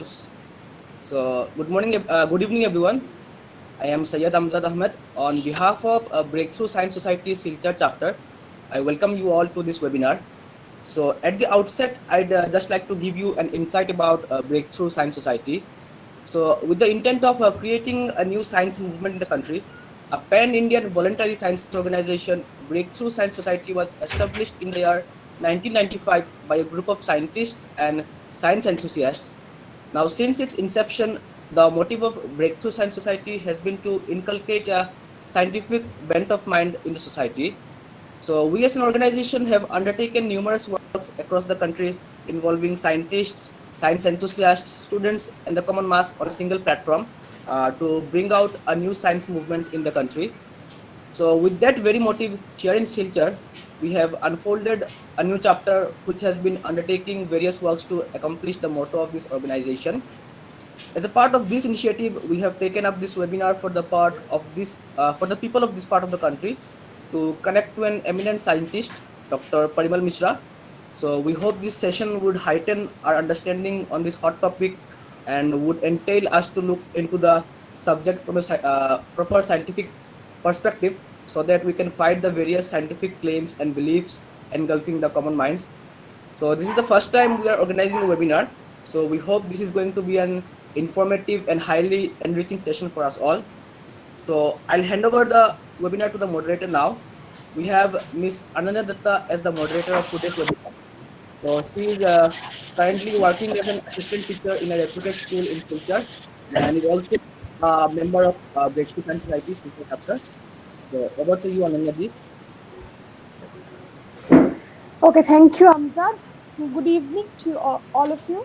Good evening, everyone. I am Syed Amjad Ahmed. On behalf of Breakthrough Science Society Silchar chapter, I welcome you all to this webinar. So, at the outset, I'd just like to give you an insight about Breakthrough Science Society. So, with the intent of creating a new science movement in the country, a pan-Indian voluntary science organization, Breakthrough Science Society, was established in the year 1995 by a group of scientists and science enthusiasts. Now, since its inception, the motive of Breakthrough Science Society has been to inculcate a scientific bent of mind in the society. So, we as an organization have undertaken numerous works across the country involving scientists, science enthusiasts, students, and the common mass on a single platform to bring out a new science movement in the country. So, with that very motive, here in Silchar, we have unfolded a new chapter which has been undertaking various works to accomplish the motto of this organization. As a part of this initiative, we have taken up this webinar for the people of this part of the country to connect to an eminent scientist, Dr. Parimal Mishra. So we hope this session would heighten our understanding on this hot topic and would entail us to look into the subject from a proper scientific perspective, so that we can fight the various scientific claims and beliefs engulfing the common minds. So this is the first time we are organizing a webinar. So we hope this is going to be an informative and highly enriching session for us all. So I'll hand over the webinar to the moderator now. We have Ms. Ananya Datta as the moderator of today's webinar. So she is currently working as an assistant teacher in a reputed school in Silchar, and is also a member of Breakthrough Science Society Silchar chapter. So over to you, Ananya ji. Okay, thank you, Amjad. Good evening to all of you.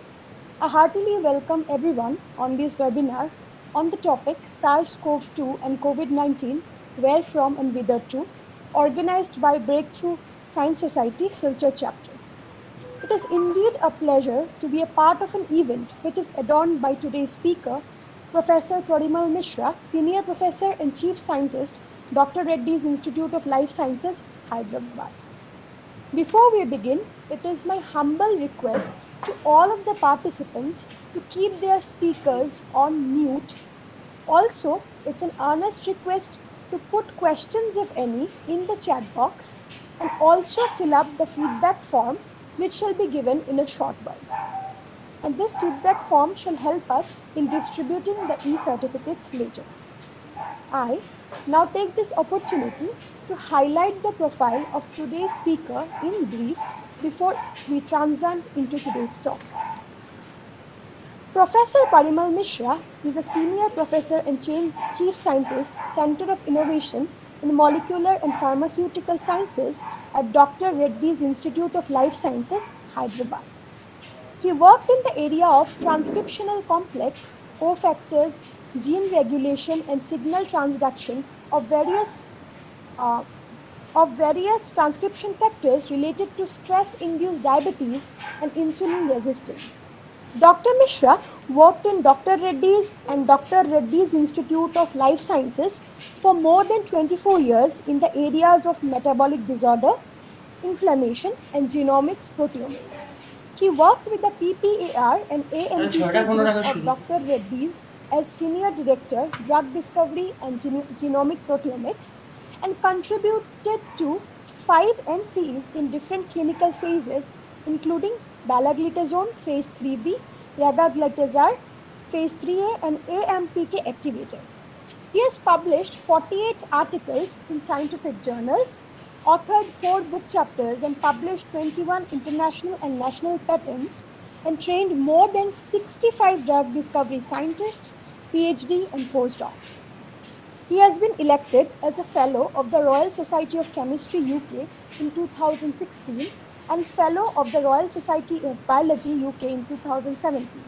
I heartily welcome everyone on this webinar on the topic SARS-CoV2 and COVID-19, where from and whither to, organized by Breakthrough Science Society Silchar chapter. It is indeed a pleasure to be a part of an event which is adorned by today's speaker, Professor Parimal Mishra, Senior Professor and Chief Scientist, Dr. Reddy's Institute of Life Sciences, Hyderabad. Before we begin, it is my humble request to all of the participants to keep their speakers on mute. Also, it's an earnest request to put questions, if any, in the chat box, and also fill up the feedback form, which shall be given in a short while. And this feedback form shall help us in distributing the e-certificates later. I now take this opportunity to highlight the profile of today's speaker in brief before we transition into today's talk. Professor Parimal Mishra is a senior professor and chief scientist, Center of Innovation in Molecular and Pharmaceutical Sciences at Dr. Reddy's Institute of Life Sciences, Hyderabad. He worked in the area of transcriptional complex, cofactors, gene regulation, and signal transduction of various transcription factors related to stress-induced diabetes and insulin resistance. Dr. Mishra worked in Dr. Reddy's and Dr. Reddy's Institute of Life Sciences for more than 24 years in the areas of metabolic disorder, inflammation, and genomics proteomics. He worked with the PPAR and AMPK group of Dr. Reddy's as Senior Director, Drug Discovery and Genomic Proteomics, and contributed to 5 NCEs in different clinical phases, including balaglitazone phase 3B, radaglitazar phase 3A, and AMPK activator. He has published 48 articles in scientific journals, authored 4 book chapters, and published 21 international and national patents, and trained more than 65 drug discovery scientists, PhD, and postdocs. He has been elected as a Fellow of the Royal Society of Chemistry UK in 2016 and Fellow of the Royal Society of Biology UK in 2017.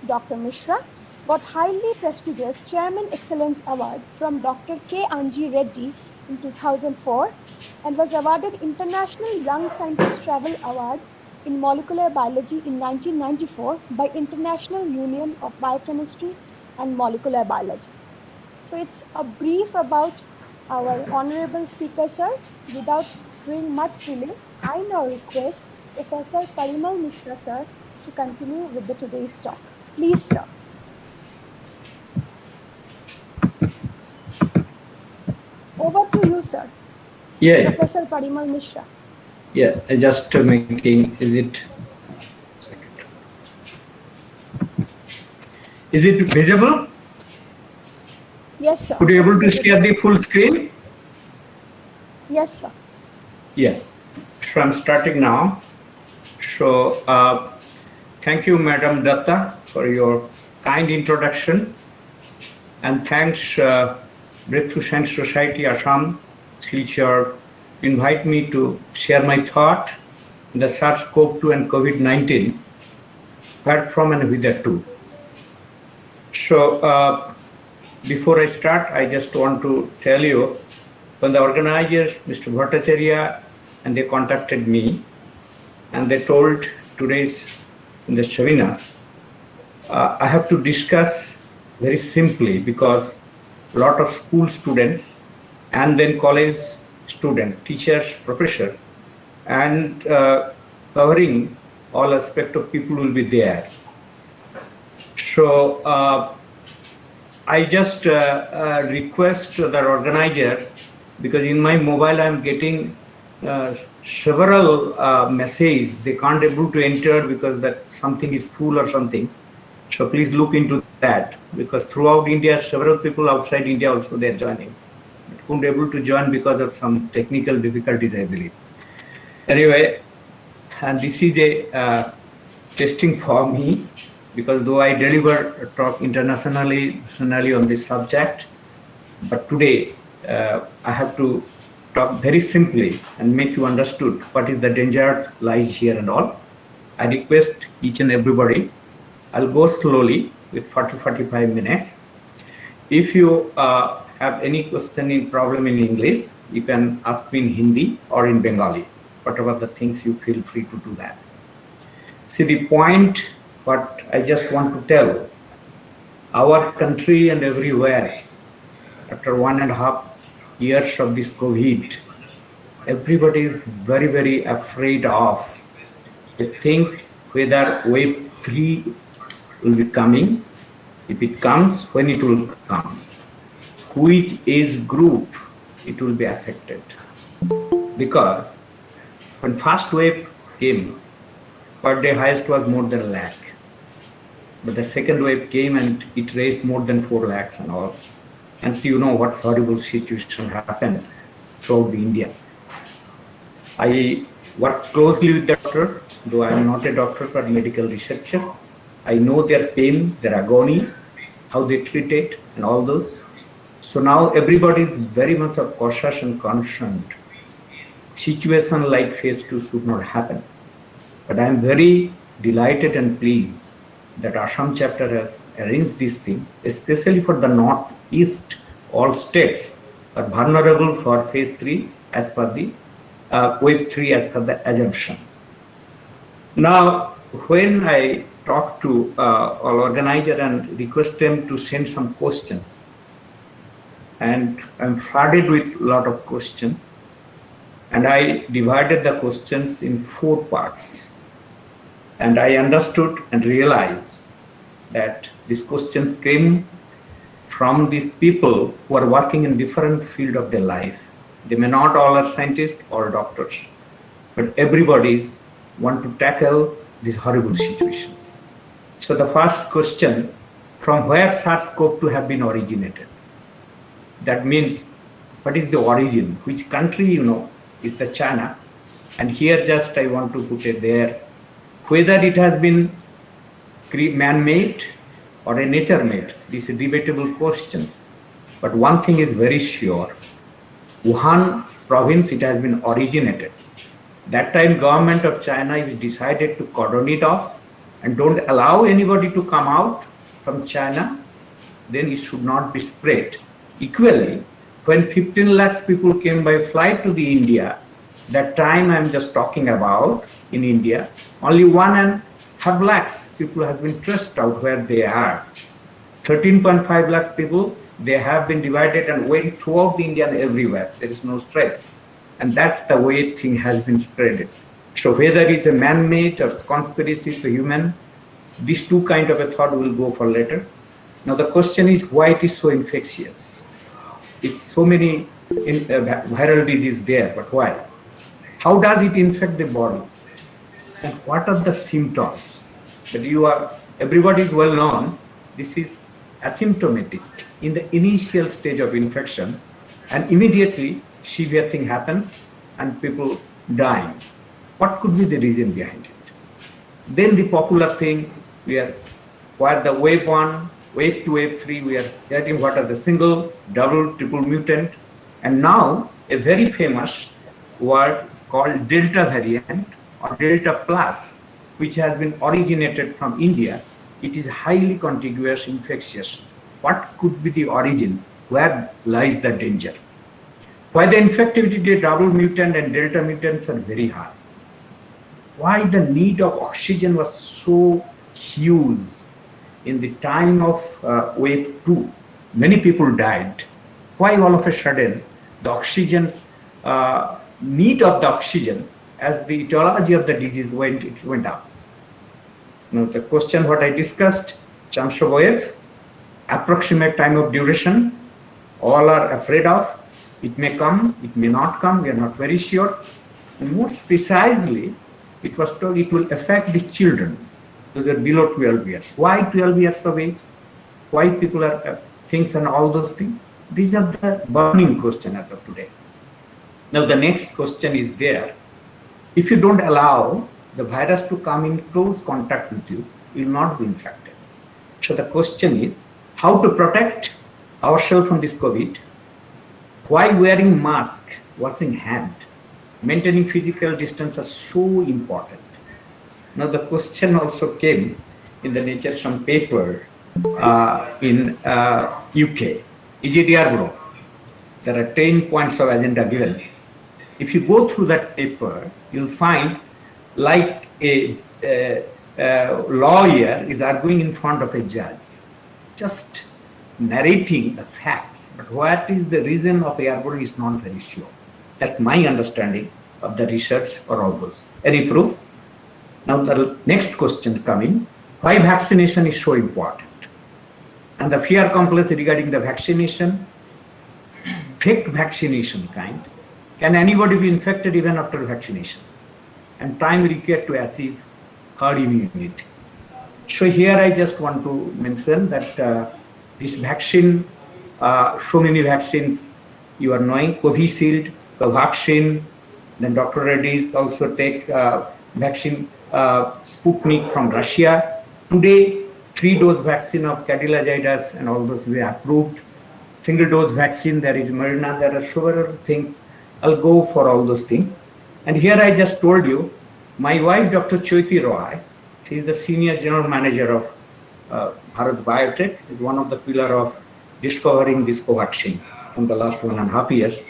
Dr. Mishra got highly prestigious Chairman Excellence Award from Dr. K. Anji Reddy in 2004 and was awarded International Young Scientist Travel Award in Molecular Biology in 1994 by International Union of Biochemistry and Molecular Biology. So it's a brief about our honorable speaker, sir. Without doing much delay, I now request Professor Parimal Mishra, sir, to continue with today's talk. Please, sir. Over to you, sir. Yeah. Professor Parimal Mishra. Yeah, just making, is it visible? Yes, sir. Could you able to share the full screen? Yes, sir. Yeah, so I'm starting now. So thank you, Madam Datta, for your kind introduction, and thanks Breakthrough Science Society Assam Silchar invite me to share my thought on the SARS-CoV2 and COVID-19, where from and whither to. So before I start, I just want to tell you, when the organizers, Mr. Bhattacharya, and they contacted me, and they told today's in the seminar, I have to discuss very simply, because a lot of school students and then college student, teachers, professor, and covering all aspect of people will be there. So I just request the organizer, because in my mobile I'm getting several messages. They can't able to enter because that something is full or something. So please look into that, because throughout India, several people outside India also they're joining. But couldn't able to join because of some technical difficulties, I believe. Anyway, and this is a testing for me, because though I deliver a talk internationally on this subject, but today I have to talk very simply and make you understood what is the danger lies here and all. I request each and everybody, I'll go slowly with 40-45 minutes. If you have any question in problem in English, you can ask me in Hindi or in Bengali, whatever the things you feel free to do that. See, the point what I just want to tell, our country and everywhere, after 1.5 years of this COVID, everybody is very, very afraid of the things, whether wave 3 will be coming, if it comes, when it will come, which age group it will be affected. Because when first wave came, per day highest was more than 1 lakh. But the second wave came and it raised more than 4 lakhs and all. And so you know what horrible situation happened throughout India. I work closely with the doctor, though I am not a doctor but medical researcher. I know their pain, their agony, how they treat it and all those. So now everybody is very much cautious and concerned. Situation like phase 2 should not happen. But I am very delighted and pleased that Assam chapter has arranged this thing, especially for the northeast. All states are vulnerable for phase 3 as per the wave 3 as per the assumption. Now, when I talk to all organizer and request them to send some questions, and I'm flooded with a lot of questions, and I divided the questions in 4 parts. And I understood and realized that these questions came from these people who are working in different field of their life. They may not all are scientists or doctors, but everybody's want to tackle these horrible situations. So the first question, from where SARS-CoV2 have been originated? That means, what is the origin? Which country, is the China? And here just I want to put it there, whether it has been man-made or a nature-made, these are debatable questions. But one thing is very sure, Wuhan province, it has been originated. That time government of China is decided to cordon it off and don't allow anybody to come out from China, then it should not be spread. Equally, when 15 lakhs people came by flight to the India, that time I'm just talking about in India, only 1.5 lakhs people have been traced out where they are. 13.5 lakhs people, they have been divided and went throughout the India and everywhere. There is no stress. And that's the way thing has been spread. So whether it's a man-made or conspiracy to human, These two kind of a thought will go for later. Now the question is why it is so infectious. It's so many viral disease there, but why? How does it infect the body? And what are the symptoms? That everybody is well known, this is asymptomatic in the initial stage of infection, and immediately severe thing happens and people dying. What could be the reason behind it? Then the popular thing, where the wave 1, wave 2, wave 3, we are getting what are the single, double, triple mutant, and now a very famous word is called Delta variant or Delta plus, which has been originated from India. It is highly contiguous, infectious. What could be the origin? Where lies the danger? Why the infectivity double mutant and Delta mutants are very high? Why the need of oxygen was so huge in the time of wave 2? Many people died. Why all of a sudden the oxygen's need of the oxygen as the etiology of the disease went up? Now the question what I discussed, chance of wave, approximate time of duration, all are afraid of. It may come, it may not come, we are not very sure. And most precisely, it was told it will affect the children, those are below 12 years. Why 12 years of age? Why people are things and all those things? These are the burning question as of today. Now the next question is there. If you don't allow the virus to come in close contact with you, you will not be infected. So the question is how to protect ourselves from this COVID. Why wearing mask, washing hand, maintaining physical distance are so important. Now the question also came in the Nature some paper in UK, EGDR group. There are 10 points of agenda given. If you go through that paper, you'll find like a lawyer is arguing in front of a judge, just narrating the facts, but what is the reason of airborne is not very sure. That's my understanding of the research for all those. Any proof? Now the next question coming, why vaccination is so important? And the fear complex regarding the vaccination, fake vaccination kind. Can anybody be infected even after vaccination? And time required to achieve herd immunity. So here I just want to mention that this vaccine, so many vaccines you are knowing, Covishield, Covaxin, then Dr. Reddy's also take vaccine Sputnik from Russia. Today, 3-dose vaccine of Cadilagidus and all those were approved. Single-dose vaccine, there is Moderna, there are several things. I'll go for all those things. And here I just told you, my wife, Dr. Choiti Roy, she is the senior general manager of Bharat Biotech, is one of the pillar of discovering this Covaxin from the last 1.5 years.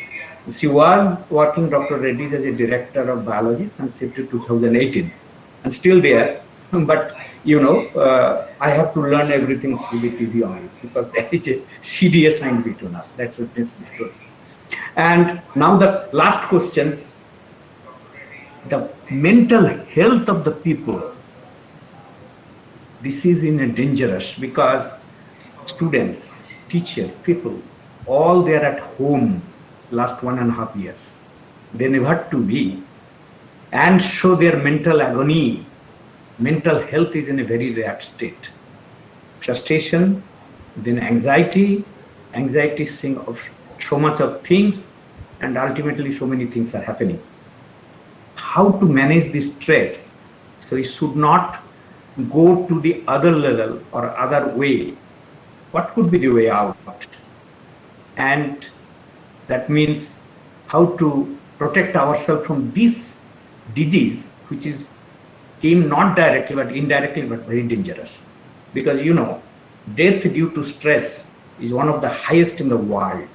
She was working Dr. Reddy's as a director of biologics and safety 2018, and still there. But you know, I have to learn everything through the TV only because there is a CDA signed between us. That's a story. And now the last questions, the mental health of the people. This is in a dangerous because students, teachers, people, all they are at home last 1.5 years. They never to be. And so their mental agony, mental health is in a very rare state. Frustration, then anxiety seeing of so much of things, and ultimately so many things are happening. How to manage this stress? So it should not go to the other level or other way. What could be the way out? And that means how to protect ourselves from this disease, which is came not directly but indirectly but very dangerous. Because you know, death due to stress is one of the highest in the world.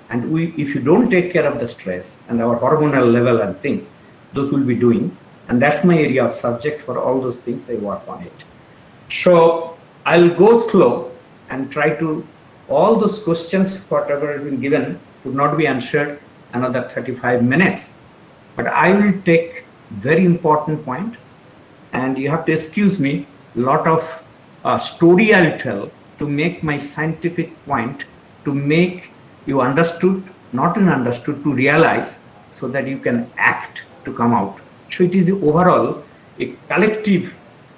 And if you don't take care of the stress and our hormonal level and things, those will be doing. And that's my area of subject for all those things, I work on it. So I'll go slow and try to, all those questions, whatever has been given, would not be answered another 35 minutes. But I will take very important point, and you have to excuse me lot of story I'll tell to make my scientific point, to make you understood, not understood, to realize, so that you can act to come out. So it is overall a collective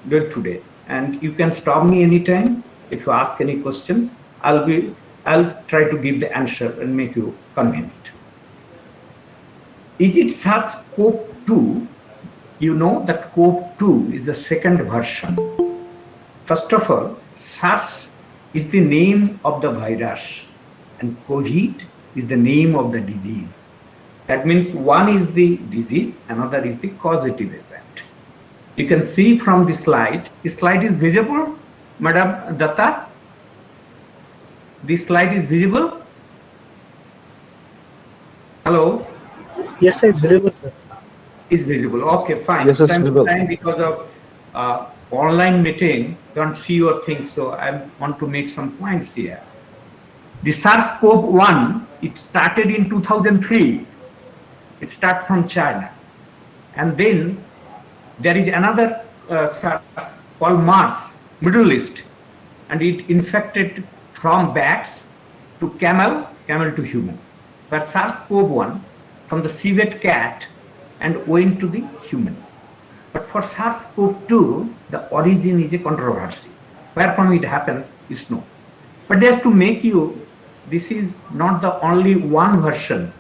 day today, and you can stop me anytime if you ask any questions. I'll try to give the answer and make you convinced. Is it SARS-CoV-2? You know that CoV-2 is the second version. First of all, SARS is the name of the virus, and COVID is the name of the disease. That means one is the disease, another is the causative agent. You can see from the slide. The slide is visible, Madam Datta? This slide is visible? Hello? Yes, sir, it's visible, sir. Is visible. Okay, fine. Yes, it's Time to visible. time because of online meeting, don't see your things, so I want to make some points here. The SARS-CoV-1, it started in 2003. It started from China. And then there is another SARS called MERS, Middle East, and it infected from bats to camel to human. But SARS-CoV-1 from the civet cat and went to the human. But for SARS-CoV-2, the origin is a controversy. Where from it happens is known. But just to make you, this is not the only one version.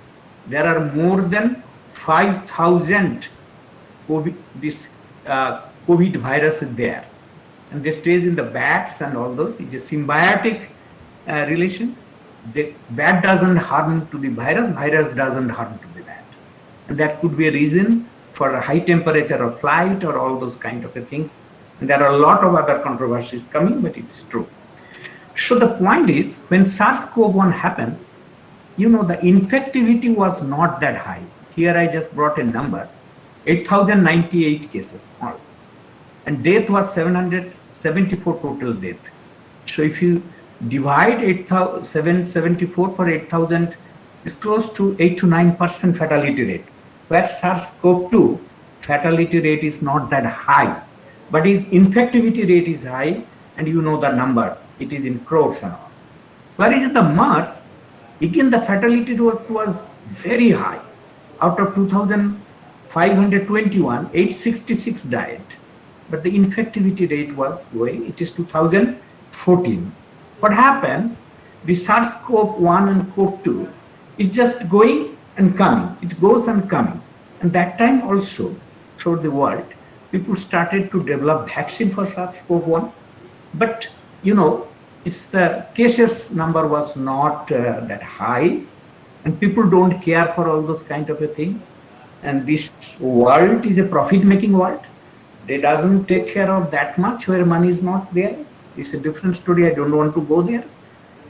There are more than 5,000 COVID virus is there. And they stays in the bats and all those. It's a symbiotic relation. The bat doesn't harm to the virus doesn't harm to the bat. And that could be a reason for a high temperature of flight or all those kind of things. And there are a lot of other controversies coming, but it is true. So the point is, when SARS-CoV-1 happens, you know, the infectivity was not that high. Here I just brought a number, 8,098 cases all. And death was 774 total death. So if you divide 774 for 8,000, it's close to 8 to 9% fatality rate. Where SARS-CoV-2 fatality rate is not that high, but its infectivity rate is high, and you know the number, it is in crores and all. Whereas the MERS, again the fatality rate was very high. Out of 2,521, 866 died. But the infectivity rate was low, it is 2014. What happens, the SARS-CoV-1 and CoV-2 is just going and coming, it goes and coming. And that time also, throughout the world, people started to develop vaccine for SARS-CoV-1. But, you know, it's the cases number was not that high, and people don't care for all those kind of a thing. And this world is a profit-making world. They doesn't take care of that much where money is not there. It's a different story. I don't want to go there.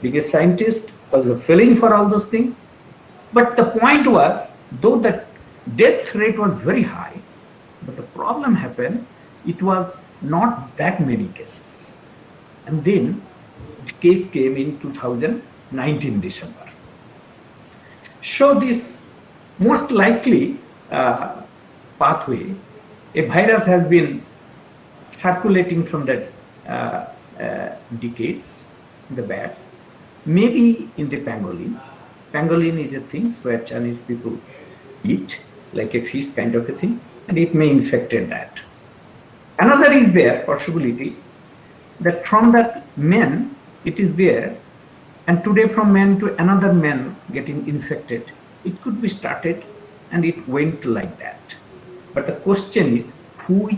Being a scientist was a feeling for all those things. But the point was, though the death rate was very high, but the problem happens, it was not that many cases. And then the case came in 2019 December. So this most likely pathway, a virus has been circulating from the decades in the bats, maybe in the pangolin. Pangolin is a thing where Chinese people eat, like a fish kind of a thing, and it may infected that. Another is there possibility that from that men it is there, and today from men to another man getting infected, it could be started and it went like that. But the question is, who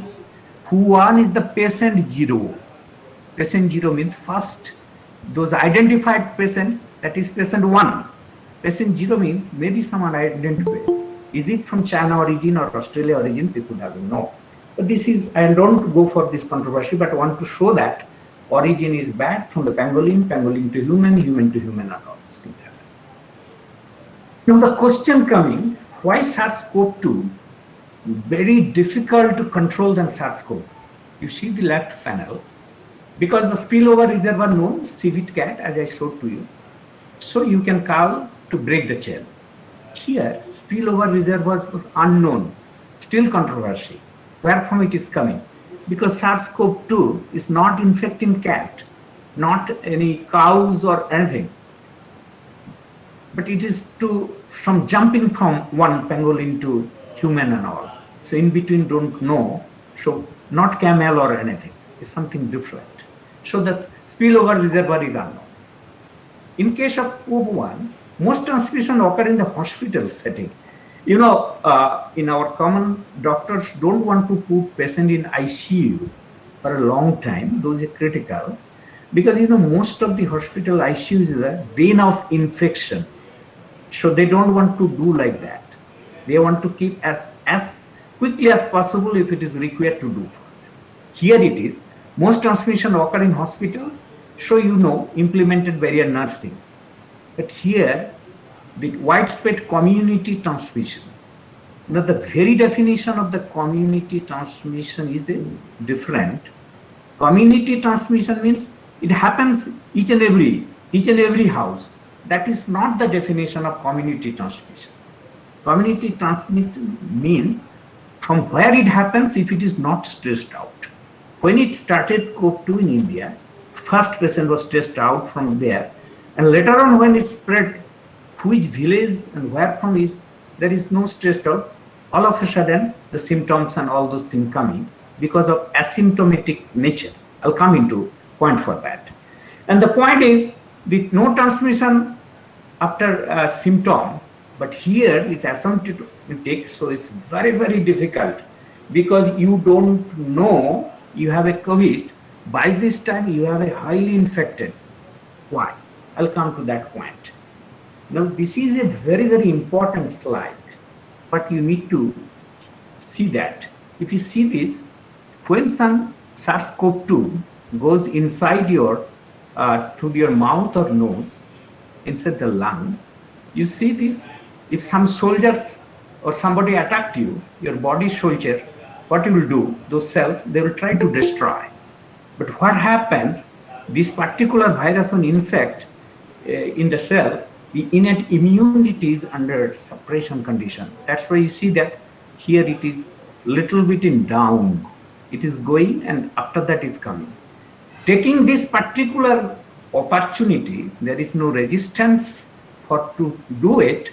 one is the patient zero? Patient zero means first, those identified patient, that is patient one. Patient zero means maybe someone identified. Is it from China origin or Australia origin? People doesn't know. But this is, I don't go for this controversy, but I want to show that origin is bad from the pangolin, pangolin to human, human to human, and all these things happen. Now the question coming, why SARS-CoV-2 very difficult to control than SARS-CoV? You see the left panel, because the spillover reservoir known, civet cat, as I showed to you. So you can call to break the chain. Here, spillover reservoir was unknown, still controversy. Where from it is coming? because SARS-CoV2 is not infecting cat, not any cows or anything, but it is from jumping from one pangolin to human and all. So in between don't know, so not camel or anything, it's something different. So the spillover reservoir is unknown. In case of COVID-1, most transmission occur in the hospital setting. In our common, doctors don't want to put patient in ICU for a long time. Those are critical because most of the hospital ICU is a den of infection. So they don't want to do like that. They want to keep as quickly as possible if it is required to do. Here it is. Most transmission occur in hospital. So implemented barrier nursing. But here, the widespread community transmission. Now the very definition of the community transmission is different. Community transmission means it happens each and every house. That is not the definition of community transmission. Community transmission means from where it happens if it is not stressed out. When it started COVID-2 in India, first patient was stressed out from there, and later on when it spread, which village and where from there is no stressed out. All of a sudden the symptoms and all those things coming because of asymptomatic nature. I'll come into point for that. And the point is the no transmission after a symptom, but here is asymptomatic, so it's very, very difficult because you don't know you have a COVID. By this time you have a highly infected. Why? I'll come to that point. Now this is a very, very important slide, but you need to see that. If you see this, when some SARS-CoV2 goes inside your through your mouth or nose, inside the lung, you see this. If some soldiers or somebody attacked you, your body soldier, what you will do? Those cells, they will try to destroy. But what happens? This particular virus will infect in the cells. The innate immunity is under suppression condition. That's why you see that here it is little bit in down. It is going and after that is coming. Taking this particular opportunity, there is no resistance to do it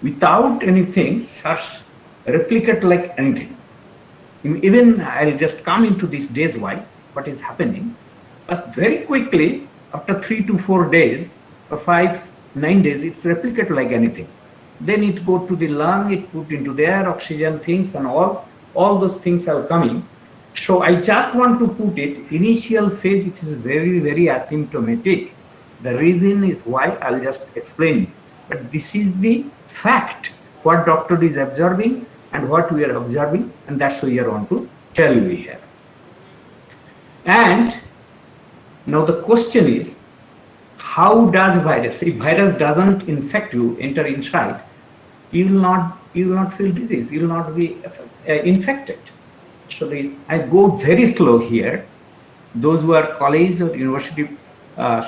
without anything, SARS replicate like anything. Even I'll just come into this days wise, what is happening. But very quickly, after 3 to 4 days or 5-9 days, it's replicate like anything. Then it go to the lung, it put into there, oxygen things and all those things are coming. So I just want to put it, initial phase, it is very, very asymptomatic. The reason is why I'll just explain it. But this is the fact, what doctor is observing and what we are observing, and that's what we want to tell you here. And now the question is, how does virus, if virus doesn't infect you, enter inside, you will not feel disease, you will not be infected. So I go very slow here. Those who are college or university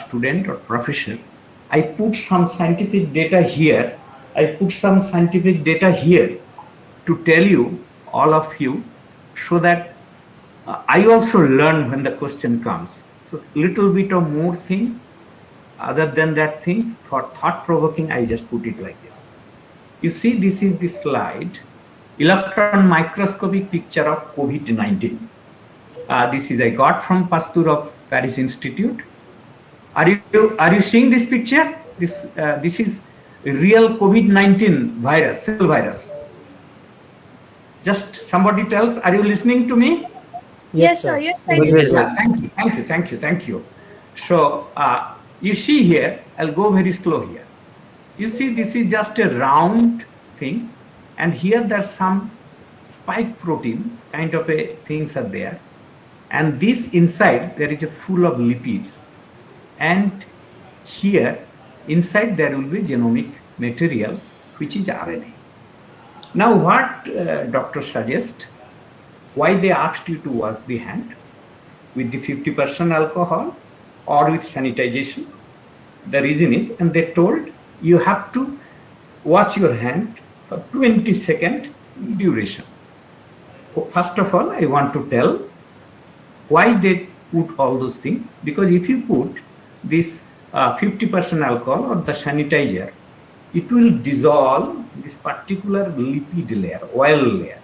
student or professor, I put some scientific data here. I put some scientific data here to tell you, all of you, so that I also learn when the question comes. So little bit of more thing, other than that things, for thought-provoking, I just put it like this. You see, this is the slide, electron microscopic picture of COVID-19. This is I got from Pasteur of Paris Institute. Are you seeing this picture? This is real COVID-19 virus, cell virus. Just somebody tells, are you listening to me? Yes, sir. Yes, thank you. Thank you. So you see here, I'll go very slow here. You see, this is just a round things, and here there's some spike protein kind of a things are there, and this inside there is a full of lipids, and here inside there will be genomic material which is RNA. Now what doctor suggests, why they asked you to wash the hand with the 50% alcohol or with sanitization. The reason is, and they told you have to wash your hand for 20-second duration. First of all, I want to tell Why they put all those things? Because if you put this 50% alcohol or the sanitizer, it will dissolve this particular lipid layer, oil layer,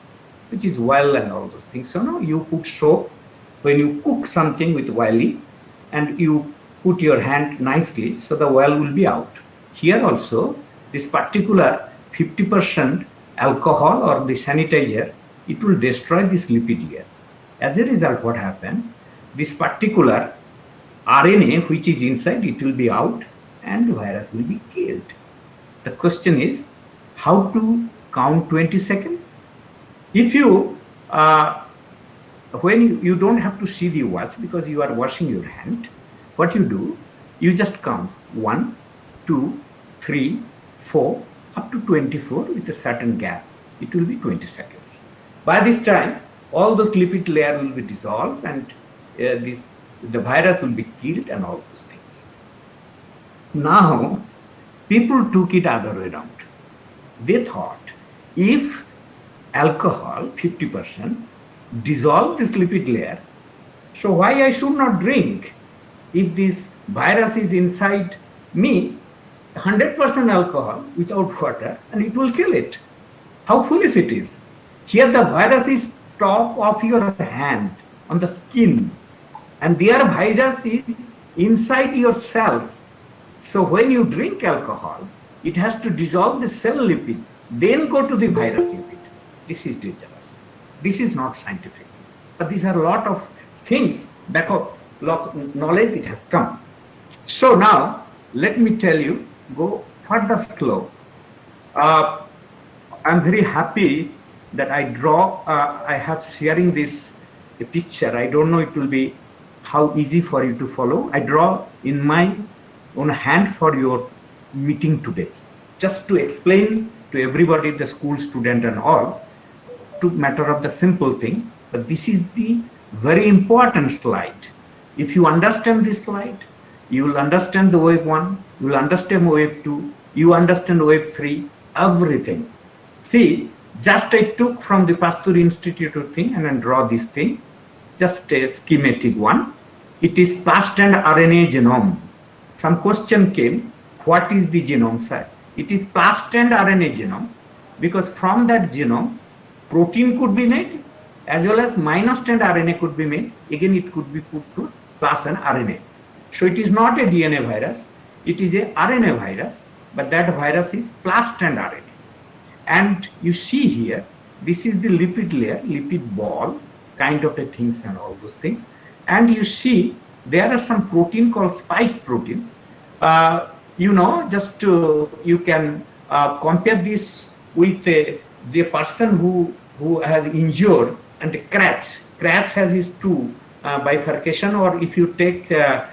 which is oil and all those things. So now you put soap when you cook something with oily, and you put your hand nicely, so the oil will be out. Here also, this particular 50% alcohol or the sanitizer, it will destroy this lipid layer. As a result, what happens? This particular RNA which is inside, it will be out and the virus will be killed. The question is how to count 20 seconds? If you, when you don't have to see the watch because you are washing your hand, what you do, you just count 1, 2, 3, 4, up to 24 with a certain gap. It will be 20 seconds. By this time, all those lipid layer will be dissolved and the virus will be killed and all those things. Now, people took it other way around. They thought if alcohol 50% dissolve this lipid layer, so why I should not drink? If this virus is inside me, 100% alcohol without water, and it will kill it. How foolish it is. Here the virus is top of your hand on the skin, and their virus is inside your cells. So when you drink alcohol, it has to dissolve the cell lipid, then go to the virus lipid. This is dangerous. This is not scientific. But these are a lot of things, back of knowledge it has come. So now, let me tell you, go further slow. I'm very happy that I have sharing this a picture. I don't know it will be how easy for you to follow. I draw in my own hand for your meeting today, just to explain to everybody, the school student and all, to matter of the simple thing. But this is the very important slide. If you understand this slide, you will understand the wave 1, you will understand wave 2, you understand wave 3, everything. See, just I took from the Pasteur Institute thing and then draw this thing, just a schematic one. It is plasmid RNA genome. Some question came, what is the genome, sir? It is plasmid RNA genome, because from that genome, protein could be made as well as minus-strand RNA could be made. Again, it could be put to plus an RNA. So it is not a DNA virus, it is a RNA virus, but that virus is plasmid RNA. And you see here, this is the lipid layer, lipid ball, kind of a things and all those things. And you see, there are some protein called spike protein. Just you can compare this with the person who has injured and the scratch. Scratch has his two bifurcation, or if you take a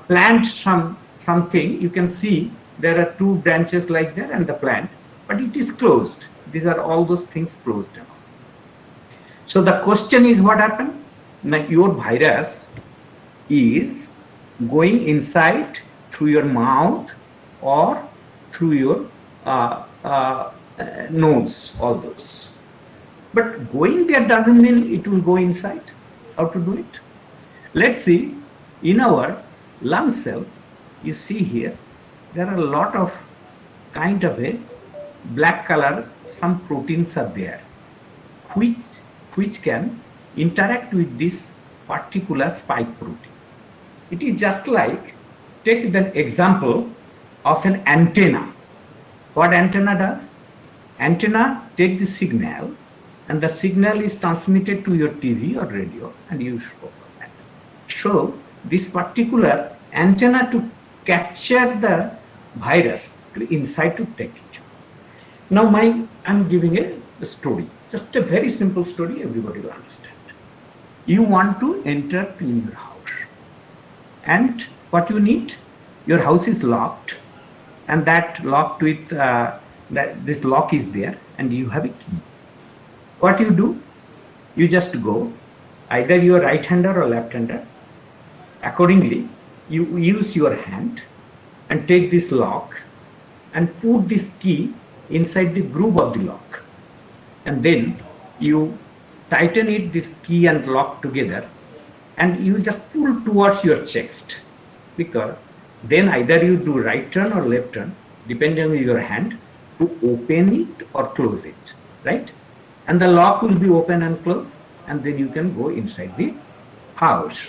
plant something, you can see there are two branches like that and the plant, but it is closed. These are all those things closed. So the question is, what happened? Now your virus is going inside through your mouth or through your nose, all those. But going there doesn't mean it will go inside. How to do it? Let's see, in our lung cells, you see here, there are a lot of kind of a black color, some proteins are there, which can interact with this particular spike protein. It is just like, take the example of an antenna. What antenna does? Antenna take the signal, and the signal is transmitted to your TV or radio, and you show that. So this particular antenna to capture the virus inside to take it. Now I'm giving a story, just a very simple story, everybody will understand. You want to enter in your house, and what you need? Your house is locked, and that locked with this lock is there, and you have a key. What you do? You just go, either you are right-hander or left-hander. Accordingly, you use your hand and take this lock and put this key inside the groove of the lock, and then you tighten it, this key and lock together, and you just pull towards your chest, because then either you do right turn or left turn, depending on your hand, to open it or close it, right? And the lock will be open and close, and then you can go inside the house.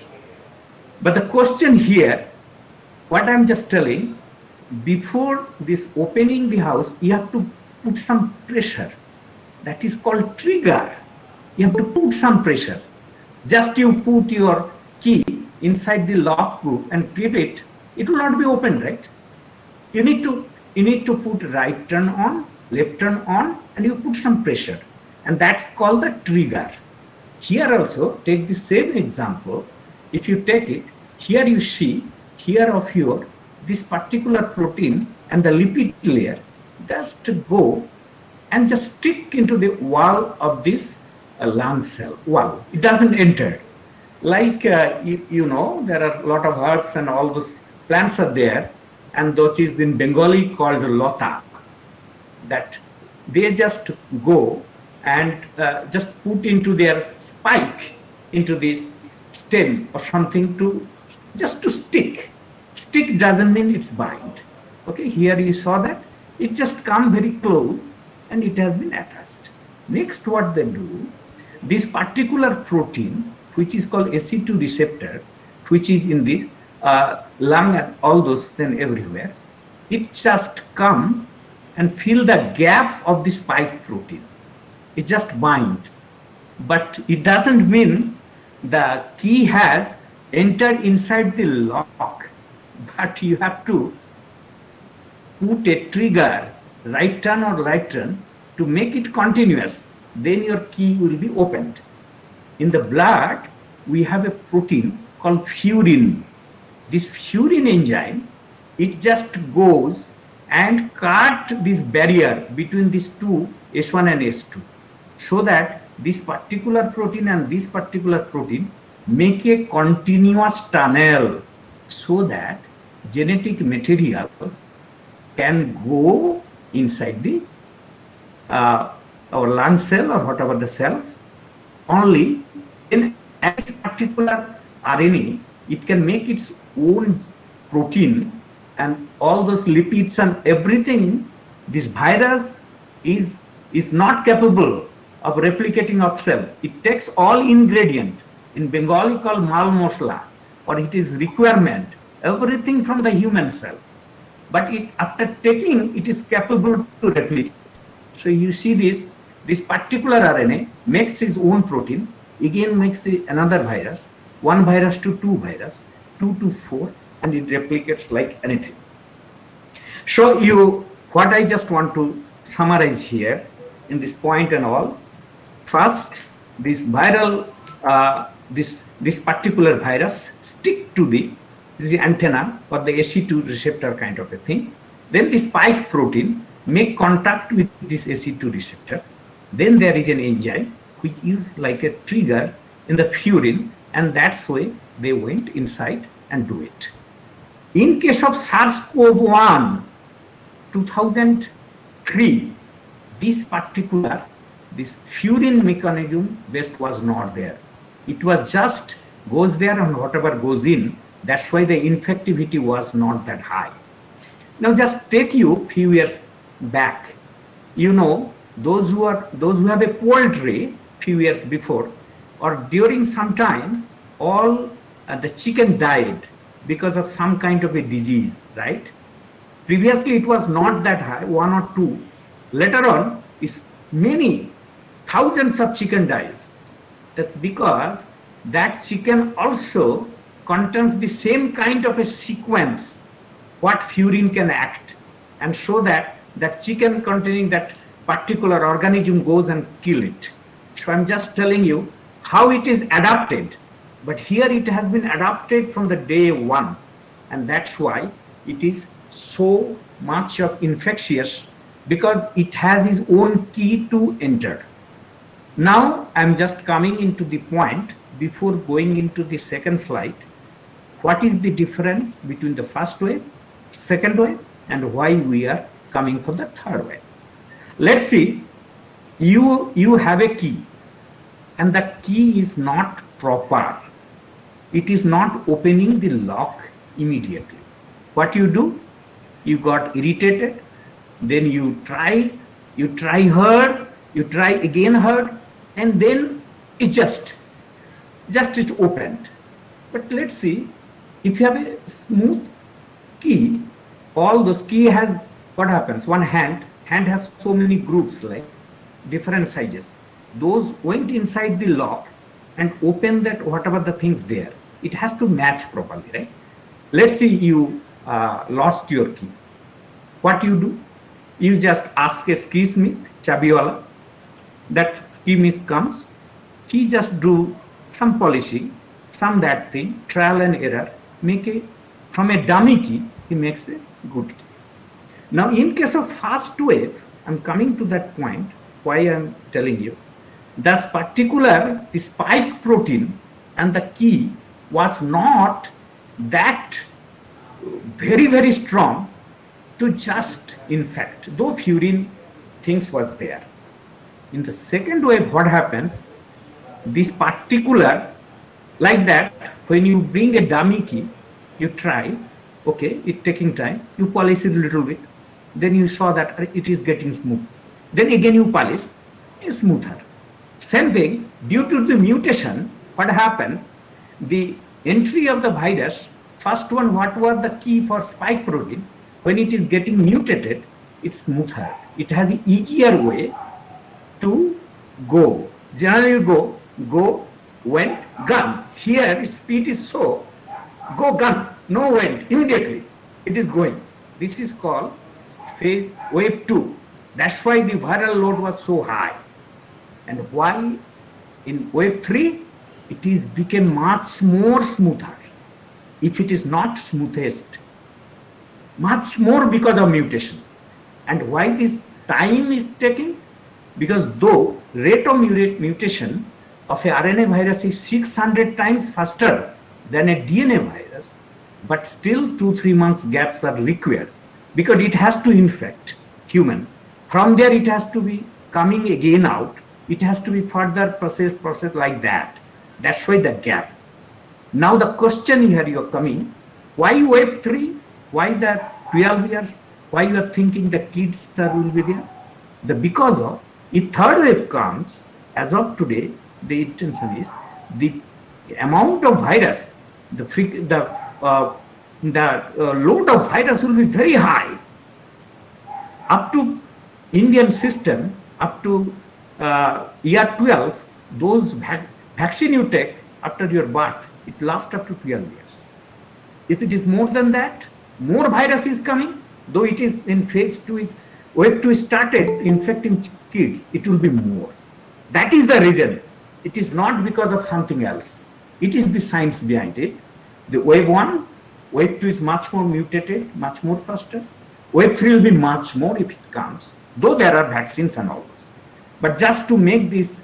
But the question here, what I'm just telling, before this opening the house, you have to put some pressure. That is called trigger. You have to put some pressure. Just you put your key inside the lock book and grip it, it will not be opened, right? You need to put right turn on, left turn on, and you put some pressure, and that's called the trigger. Here also, take the same example. If you take it, here you see, here of your, this particular protein and the lipid layer just go and just stick into the wall of this lung cell wall. It doesn't enter. Like, you know, there are a lot of herbs and all those plants are there, and those is in Bengali called lota, that they just go and just put into their spike into this stem or something to just to stick. Stick doesn't mean it's bind. Okay, here you saw that it just come very close and it has been attached. Next, what they do, this particular protein, which is called AC2 receptor, which is in the lung and all those then everywhere, it just come and fill the gap of the spike protein. It just bind, but it doesn't mean the key has entered inside the lock, but you have to put a trigger, right turn or right turn, to make it continuous. Then your key will be opened. In the blood, we have a protein called furin. This furin enzyme, it just goes and cut this barrier between these two, S1 and S2, so that this particular protein and this particular protein make a continuous tunnel, so that genetic material can go inside the our lung cell or whatever the cells. Only in this particular RNA, it can make its own protein and all those lipids and everything. This virus is not capable of replicating of cell. It takes all ingredient, in Bengali called mal mosla, or it is requirement, everything from the human cells. But it, after taking, it is capable to replicate. So you see this particular RNA makes its own protein, again makes another virus, 1 virus to 2 virus, 2 to 4, and it replicates like anything. So what I just want to summarize here in this point and all, first, this viral, this particular virus stick to the antenna or the AC2 receptor kind of a thing. Then the spike protein make contact with this AC2 receptor. Then there is an enzyme which is like a trigger in the furin, and that's why they went inside and do it. In case of SARS-CoV-1 2003, this furin mechanism based was not there. It was just goes there and whatever goes in. That's why the infectivity was not that high. Now just take you few years back. You know, those who have a poultry few years before or during some time, all the chicken died because of some kind of a disease, right? Previously it was not that high, 1 or 2. Later on, is many thousands of chicken dies. That's because that chicken also contains the same kind of a sequence what furin can act, and so that chicken containing that particular organism goes and kill it. So I'm just telling you how it is adapted, but here it has been adapted from the day 1, and that's why it is so much of infectious, because it has its own key to enter. Now I'm just coming into the point before going into the second slide. What is the difference between the first wave, second wave, and why we are coming for the third wave? Let's see, you have a key and the key is not proper. it is not opening the lock immediately. What you do? You got irritated, then you try hard, you try again hard, and then it just it opened. But let's see, if you have a smooth key, all those key has, what happens? One hand has so many groups, like different sizes. Those went inside the lock and open that whatever the things there. It has to match properly, right? Let's say you lost your key. What you do? You just ask a keysmith, chabiwala. That keysmith comes. He just do some polishing, some that thing, trial and error. From a dummy key, he makes a good key. Now, in case of first wave, I'm coming to that point. Why I'm telling you, this particular the spike protein and the key was not that very, very strong to just infect, though furin things was there. In the second wave, what happens? This particular, like that, when you bring a dummy key, you try, okay, it taking time, you polish it a little bit, then you saw that it is getting smooth. Then again you polish, it's smoother. Same thing, due to the mutation, what happens? The entry of the virus, first one, what was the key for spike protein? When it is getting mutated, it's smoother. It has an easier way to go. Generally go, went, gun. Here speed is so, go gun, no went, immediately it is going. This is called phase wave 2. That's why the viral load was so high. And why in wave 3, it is became much more smoother. If it is not smoothest, much more because of mutation. And why this time is taking? Because though rate of mutation of a RNA virus is 600 times faster than a DNA virus, but still 2-3 months gaps are required because it has to infect human. From there it has to be coming again out. It has to be further process like that. That's why the gap. Now the question here you are coming, why wave 3? Why the 12 years? Why you are thinking the kids will be there? Because of, if third wave comes, as of today, the intention is the amount of virus, the load of virus will be very high. Up to Indian system, up to year 12, those vaccine you take after your birth, it lasts up to 12 years. If it is more than that, more virus is coming, though it is in phase 2, wave 2 started infecting kids, it will be more. That is the reason. It is not because of something else. It is the science behind it. The wave 1, wave 2 is much more mutated, much more faster. Wave 3 will be much more if it comes, though there are vaccines and all this. But just to make these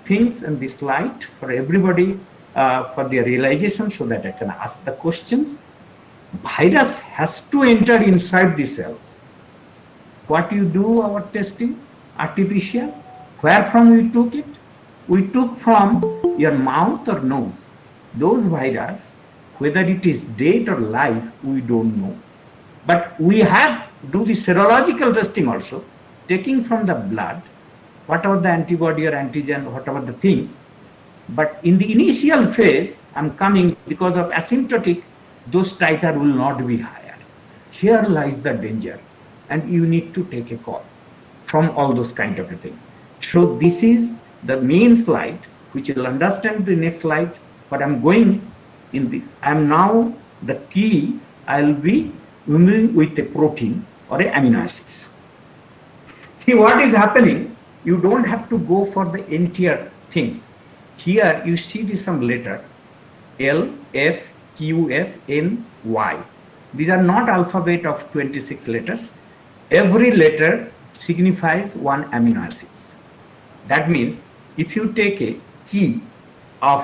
things and this light for everybody, for their realization, so that I can ask the questions. Virus has to enter inside the cells. What you do our testing? Artificial. Where from we took it? We took from your mouth or nose. Those virus, whether it is dead or live, we don't know. But we have do the serological testing also, taking from the blood, whatever the antibody or antigen, whatever the things. But in the initial phase, I'm coming because of asymptotic, those titer will not be higher. Here lies the danger, and you need to take a call from all those kind of a thing. So this is the main slide, which you'll understand the next slide. But I'm going in the, I'm now the key, I'll be moving with a protein or a amino acids. See what is happening, you don't have to go for the entire things. Here you see some letter L, F, Q, S, N, Y. These are not alphabet of 26 letters. Every letter signifies one amino acids. That means if you take a key of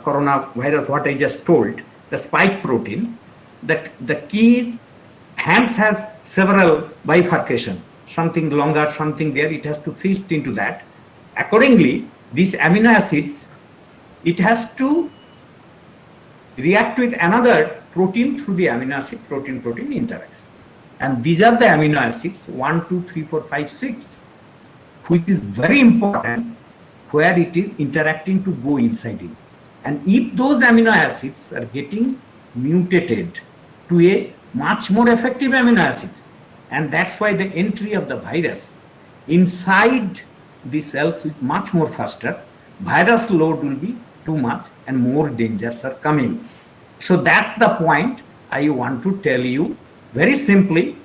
coronavirus, what I just told, the spike protein, that the keys, hands has several bifurcation, something longer, something there, it has to fit into that. Accordingly, these amino acids, it has to react with another protein through the amino acid protein-protein interaction. And these are the amino acids 1, 2, 3, 4, 5, 6, which is very important where it is interacting to go inside it. And if those amino acids are getting mutated to a much more effective amino acid, and that's why the entry of the virus inside the cells is much more faster, virus load will be too much and more dangers are coming. So that's the point I want to tell you very simply,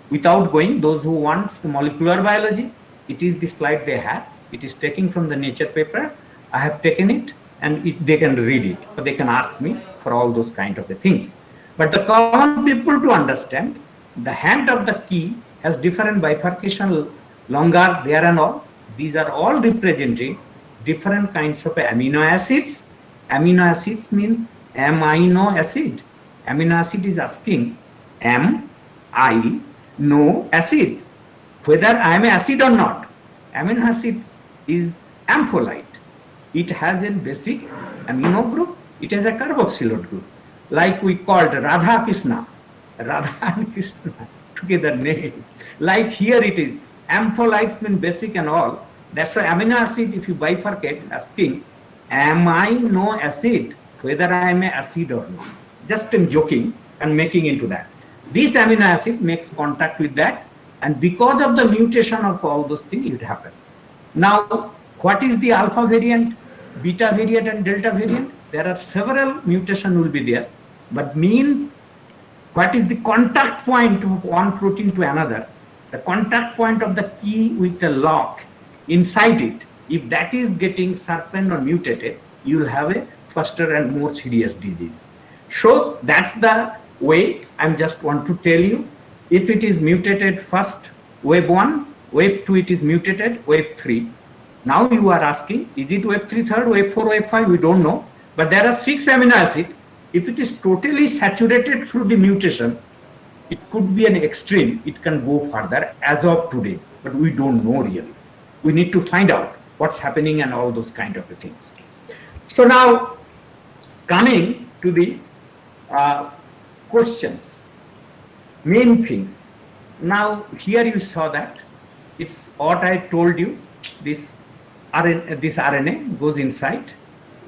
without going. Those who want the molecular biology, it is the slide they have. It is taken from the Nature paper. I have taken it, and they can read it, or they can ask me for all those kind of the things. But the common people to understand, the hand of the key has different bifurcation, longer there and all. These are all representing different kinds of amino acids. Amino acids means amino acid. Amino acid is asking am I no acid, whether I am acid or not. Amino acid is ampholyte. It has a basic amino group, it has a carboxyl group. Like we called Radha Krishna, Radha and Krishna together name. Like here it is, ampholytes mean basic and all. That's why amino acid, if you bifurcate, asking, am I no acid, whether I am an acid or not. Just I'm joking and making into that. This amino acid makes contact with that, and because of the mutation of all those things, it happens. Now, what is the alpha variant, beta variant, and delta variant? There are several mutations will be there, but what is the contact point of one protein to another? The contact point of the key with the lock inside it, if that is getting sharpened or mutated, you will have a faster and more serious disease. So that's the way I just want to tell you. If it is mutated first, wave 1, wave 2 it is mutated, wave 3. Now you are asking, is it wave 3 third, wave 4, wave 5? We don't know. But there are 6 amino acids. If it is totally saturated through the mutation, it could be an extreme. It can go further as of today, but we don't know really. We need to find out what's happening and all those kind of things. So now, coming to the questions, main things. Now here you saw that it's what I told you. This RNA goes inside,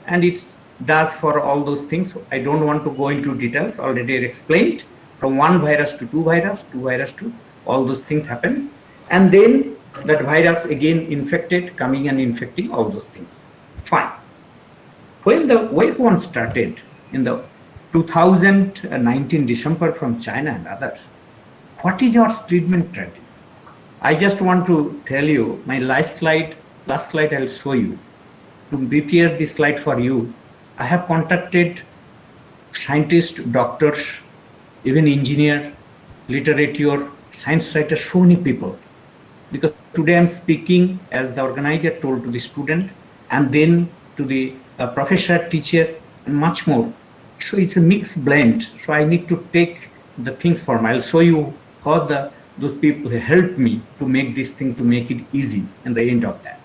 and it does for all those things. I don't want to go into details. Already explained. From one virus to two virus to all those things happens, and then that virus again infected, coming and infecting all those things. Fine. When the wave 1 started in the 2019 December from China and others, what is your treatment strategy? I just want to tell you, my last slide I'll show you. To prepare this slide for you, I have contacted scientists, doctors, even engineer, literature, science writers, so many people. Because today I'm speaking as the organizer told to the student, and then to the professor, teacher, and much more. So it's a mixed blend. So I need to take the things for me. I'll show you how those people helped me to make this thing, to make it easy in the end of that.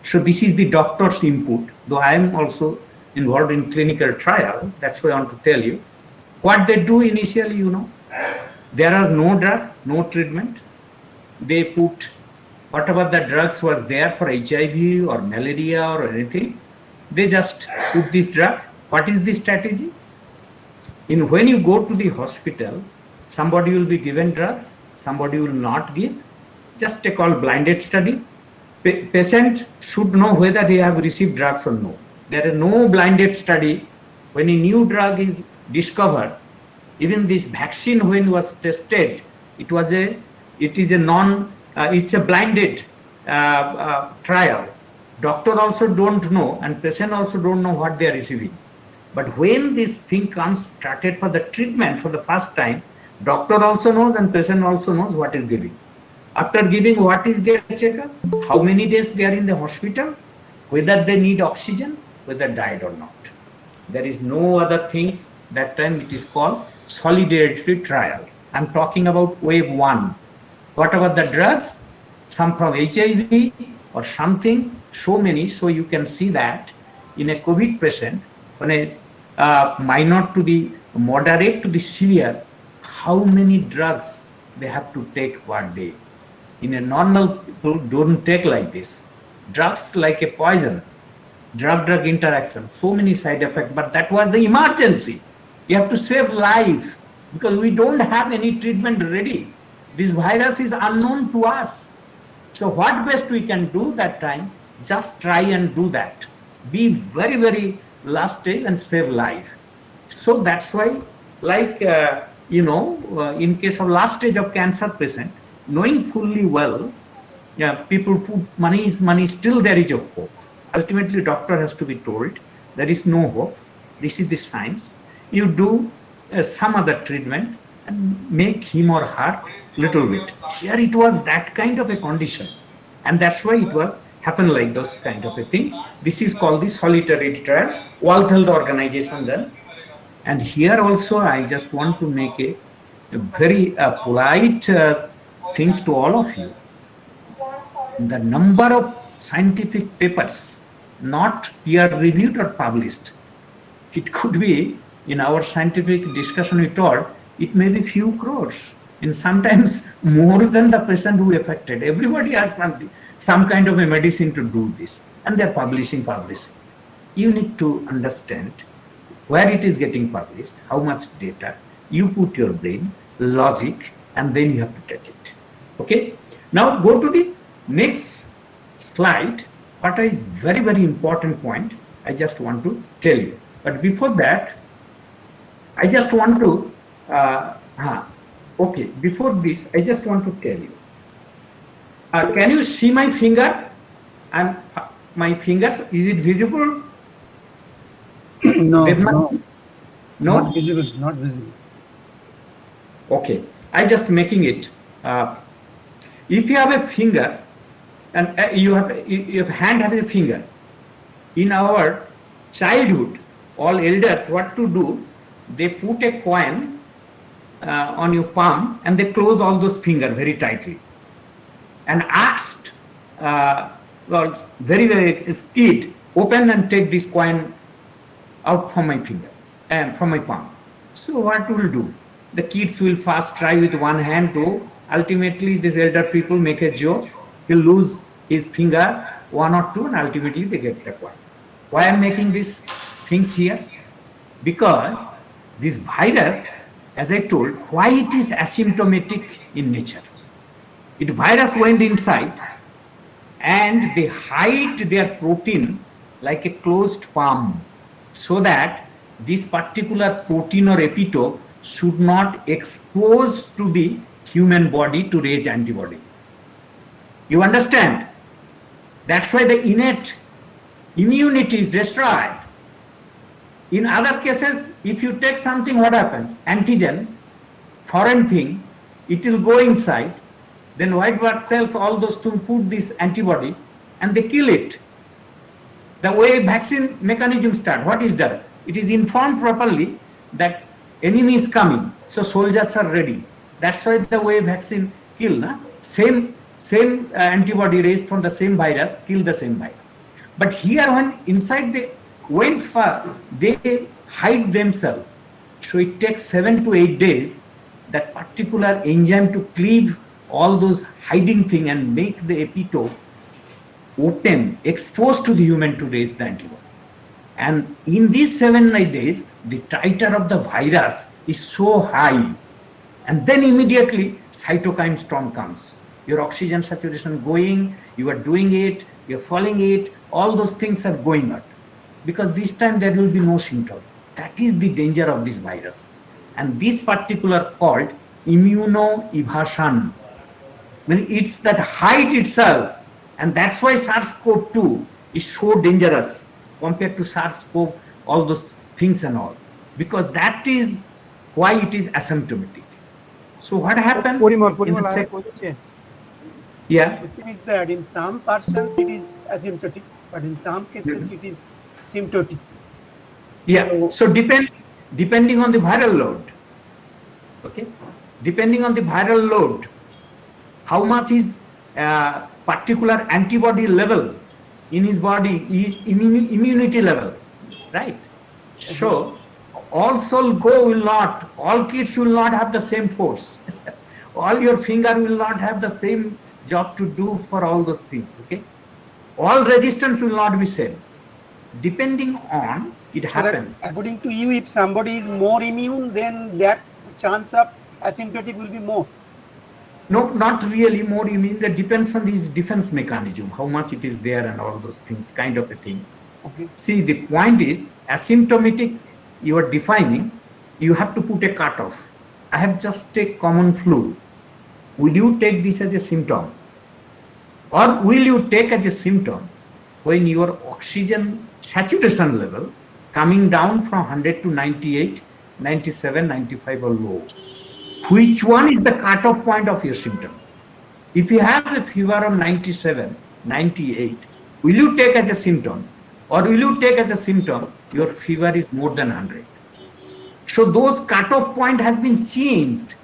So this is the doctor's input, though I am also involved in clinical trial. That's why I want to tell you. What they do initially, there is no drug, no treatment. They put whatever the drugs was there for HIV or malaria or anything. They just put this drug. What is the strategy? When you go to the hospital, somebody will be given drugs, somebody will not give. Just a called blinded study. Patient should know whether they have received drugs or no. There is no blinded study. When a new drug is discovered, even this vaccine when it was tested, it's a blinded trial. Doctor also don't know, and patient also don't know what they are receiving. But when this thing started for the treatment for the first time, doctor also knows and patient also knows what is giving. After giving, what is their checkup? How many days they are in the hospital? Whether they need oxygen, whether died or not. There is no other things. That time it is called solidarity trial. I'm talking about wave 1. Whatever the drugs, some from HIV or something, so many. So you can see that in a COVID patient, when minor to the moderate to the severe, how many drugs they have to take per day. In a normal people don't take like this. Drugs like a poison, drug-drug interaction, so many side effects, but that was the emergency. You have to save life because we don't have any treatment ready. This virus is unknown to us. So what best we can do that time? Just try and do that. Be very, very last stage and save life. So that's why, like, in case of last stage of cancer patient, knowing fully well, people put money is money, still there is a hope. Ultimately, doctor has to be told there is no hope. This is the science. You do some other treatment and make him or her little bit. Here it was that kind of a condition, and that's why it was happened like those kind of a thing. This is called the solitary trial, World Health Organization done. And here also I just want to make a very polite things to all of you. The number of scientific papers not peer-reviewed or published, it could be in our scientific discussion we told, it may be few crores, and sometimes more than the patient who affected. Everybody has some kind of a medicine to do this, and they're publishing. You need to understand where it is getting published, how much data, you put your brain, logic, and then you have to take it. Okay? Now go to the next slide. What is very, very important point I just want to tell you. But before that, I just want to, before this, I just want to tell you. Can you see my finger? And my fingers, is it visible? No, No? not visible, not visible. Okay, I just making it. If you have a finger, and you have hand having a finger, in our childhood, all elders, what to do? They put a coin on your palm and they close all those fingers very tightly, and asked, very, very skilled, open and take this coin out from my finger and from my palm. So what will do? The kids will first try with one hand, go. Ultimately, these elder people make a joke. He'll lose his finger, one or two, and ultimately they get the coin. Why I'm making these things here? Because this virus, as I told, why it is asymptomatic in nature. It virus went inside and they hide their protein like a closed palm, so that this particular protein or epitope should not expose to the human body to raise antibody. You understand? That's why the innate immunity is destroyed. In other cases, if you take something, what happens? Antigen, foreign thing, it will go inside, then white blood cells, all those things put this antibody and they kill it. The way vaccine mechanism starts, what is does? It is informed properly that enemy is coming, so soldiers are ready. That's why the way vaccine kill, na? Same antibody raised from the same virus kill the same virus. But here, when inside they went far, they hide themselves. So it takes 7 to 8 days that particular enzyme to cleave all those hiding thing and make the epitope open, exposed to the human to raise the antibody. And in these 7-8 days, the titer of the virus is so high, and then immediately cytokine storm comes. Your oxygen saturation going, you are doing it, you're following it, all those things are going out. Because this time there will be no symptom. That is the danger of this virus. And this particular called immunoevasion. It's that hide itself, and that's why SARS-CoV2 is so dangerous compared to SARS-CoV, all those things and all. Because that is why it is asymptomatic. So what happens? Purimal, I have a question. Yeah. The thing is that in some persons it is asymptomatic, but in some cases it is symptomatic. Yeah. So depending on the viral load. Okay. Depending on the viral load, how much is particular antibody level in his body, is immunity level, right? So all soul go will not, all kids will not have the same force. All your finger will not have the same job to do for all those things, okay? All resistance will not be same. Depending on, it So that happens. according to you, if somebody is more immune, then that chance of asymptotic will be more. No, not really more immune. That depends on his defense mechanism, how much it is there and all those things, kind of a thing. Okay. See, the point is, asymptomatic, you are defining, you have to put a cutoff. I have just a common flu. Will you take this as a symptom? Or will you take as a symptom when your oxygen saturation level coming down from 100 to 98, 97, 95 or low? Which one is the cutoff point of your symptom? If you have a fever of 97, 98, will you take as a symptom? Or will you take as a symptom your fever is more than 100? So those cutoff point has been changed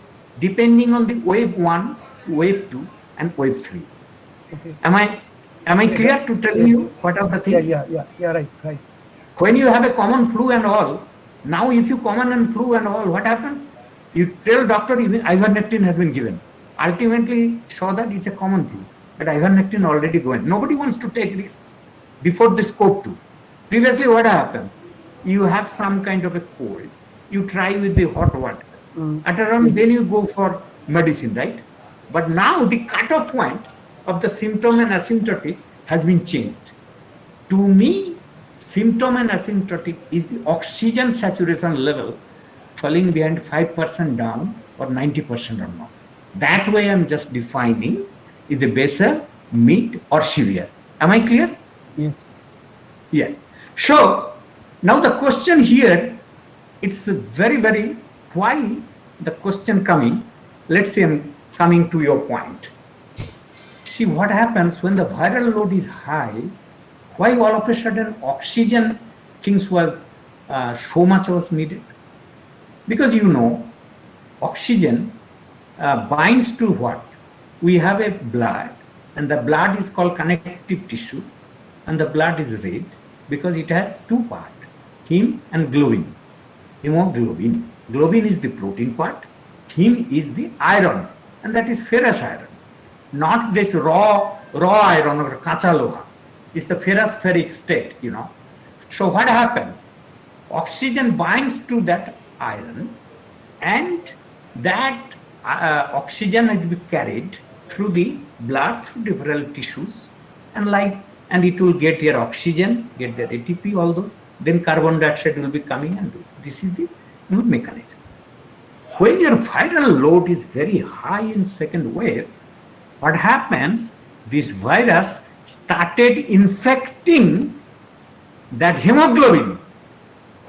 depending on the wave 1, wave 2 and wave 3. Okay. Am I clear to tell Yes. you what are the things? Yeah, right. When you have a common flu and all, now if you common and flu and all, what happens? You tell doctor even ivermectin has been given. Ultimately saw that it's a common flu, but ivermectin already going. Nobody wants to take risks before the scope 2. Previously what happens? You have some kind of a cold, you try with the hot water. At around then you go for medicine, right? But now the cutoff point of the symptom and asymptotic has been changed. To me, symptom and asymptotic is the oxygen saturation level falling behind 5% down or 90% or not. That way I'm just defining is the basal, mid or severe. Am I clear? Yes. Yeah. So now the question here, it's very, very, why the question coming, let's say I'm coming to your point. See what happens when the viral load is high, why all of a sudden oxygen things was so much was needed? Because you know, oxygen binds to what? We have a blood and the blood is called connective tissue and the blood is red because it has two parts, heme and globin. Hemoglobin. Globin is the protein part, heme is the iron and that is ferrous iron. Not this raw iron or kacha loha. It's the ferrous ferric state, you know. So what happens? Oxygen binds to that iron and that oxygen has to be carried through the blood, through different tissues and it will get your oxygen, get their ATP, all those. Then carbon dioxide will be coming and this is the new mechanism. When your viral load is very high in second wave, what happens? This virus started infecting that hemoglobin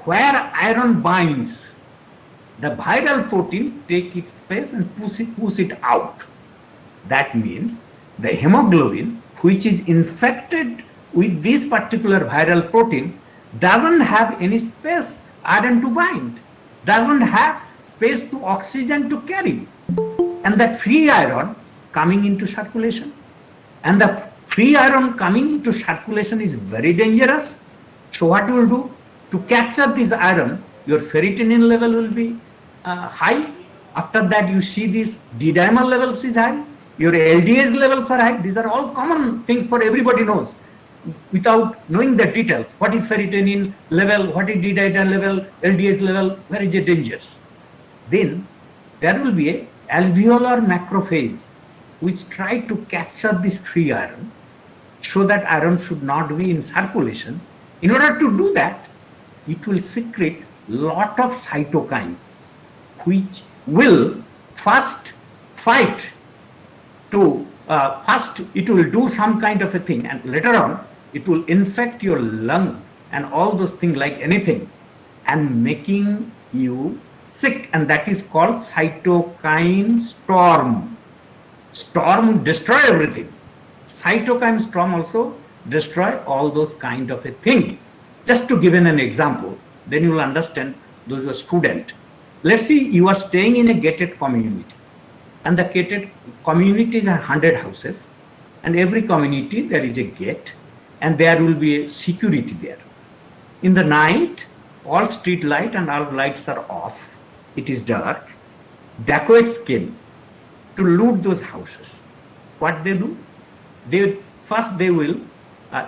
where iron binds. The viral protein take its space and push it out. That means the hemoglobin which is infected with this particular viral protein doesn't have any space iron to bind, doesn't have space to oxygen to carry, and that free iron coming into circulation. And the free iron coming into circulation is very dangerous. So what you will do? To capture this iron, your ferritin level will be high. After that you see these D-dimer levels is high, your LDH levels are high. These are all common things for everybody knows without knowing the details. What is ferritin level, what is D-dimer level, LDH level, where is it dangerous? Then there will be a alveolar macrophage which try to capture this free iron so that iron should not be in circulation. In order to do that, it will secrete lot of cytokines which will first fight to, first it will do some kind of a thing and later on it will infect your lung and all those things like anything and making you sick, and that is called cytokine storm. Storm destroy everything. Cytokine storm also destroy all those kind of a thing. Just to give an example, then you will understand those who are student. Let's see, you are staying in a gated community and the gated community is 100 houses and every community there is a gate and there will be a security there. In the night, all street light and all lights are off. It is dark. Dacoits came to loot those houses. What they do? They will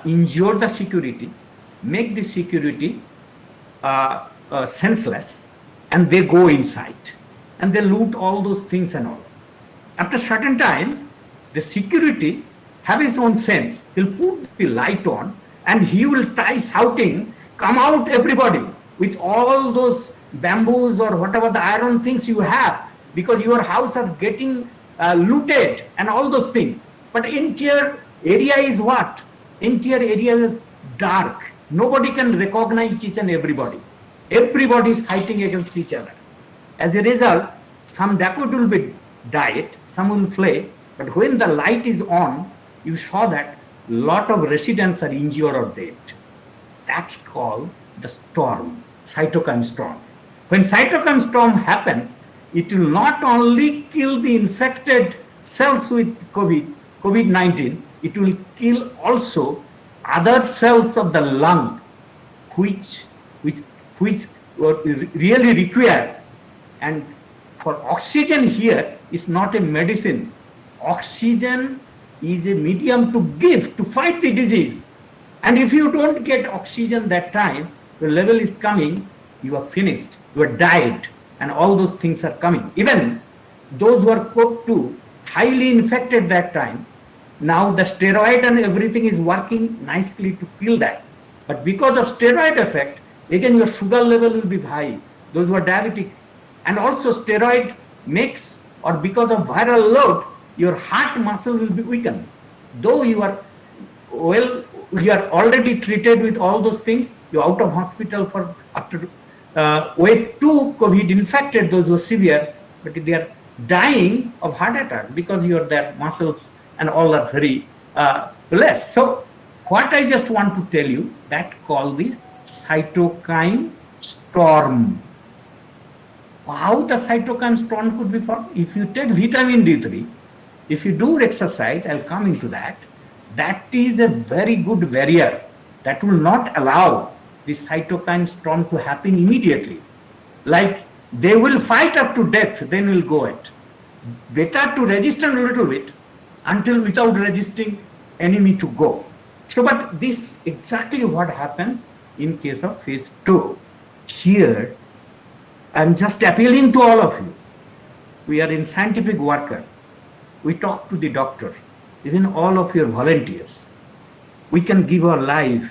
injure the security, make the security senseless, and they go inside and they loot all those things and all. After certain times, the security have his own sense. He'll put the light on and he will try shouting, "Come out, everybody, with all those bamboos or whatever the iron things you have, because your house are getting looted," and all those things. But interior area is what? Interior area is dark. Nobody can recognize each and everybody. Everybody is fighting against each other. As a result, some dacoit will be died, some will flee, but when the light is on, you saw that lot of residents are injured or dead. That's called the storm, cytokine storm. When cytokine storm happens, it will not only kill the infected cells with COVID-19, it will kill also other cells of the lung, which really require. And for oxygen here is not a medicine. Oxygen is a medium to give, to fight the disease. And if you don't get oxygen that time, the level is coming, you are finished, you are died, and all those things are coming. Even those who are COVID-2, highly infected that time, now the steroid and everything is working nicely to kill that. But because of steroid effect, again your sugar level will be high. Those who are diabetic, and also steroid makes, or because of viral load, your heart muscle will be weakened. Though you are you are already treated with all those things, you're out of hospital for after wave 2 COVID infected, those who are severe, but they are dying of heart attack because their muscles and all are very less. So what I just want to tell you, that called the cytokine storm. How the cytokine storm could be formed? If you take vitamin D3, if you do exercise, I'll come into that. That is a very good barrier that will not allow the cytokine storm to happen immediately. Like they will fight up to death, then will go it. Better to resist a little bit until without resisting enemy to go. So, but this exactly what happens in case of phase 2. Here, I'm just appealing to all of you. We are in scientific worker. We talk to the doctor, even all of your volunteers. We can give our life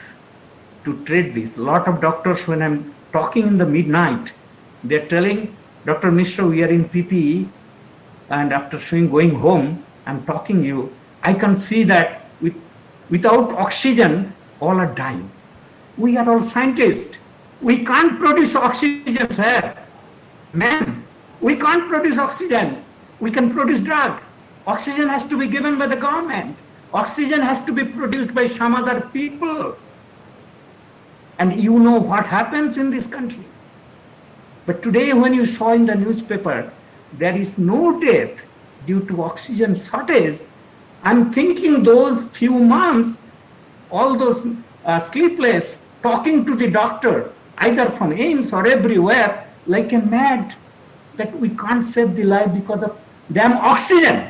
to treat this. A lot of doctors, when I'm talking in the midnight, they're telling, "Dr. Mishra, we are in PPE, and after going home, I'm talking you, I can see that without oxygen, all are dying." We are all scientists. We can't produce oxygen, sir. Man, we can't produce oxygen. We can produce drug. Oxygen has to be given by the government. Oxygen has to be produced by some other people. And you know what happens in this country. But today when you saw in the newspaper, there is no death due to oxygen shortage. I'm thinking those few months, all those sleepless, talking to the doctor, either from AIMS or everywhere, like a mad, that we can't save the life because of damn oxygen.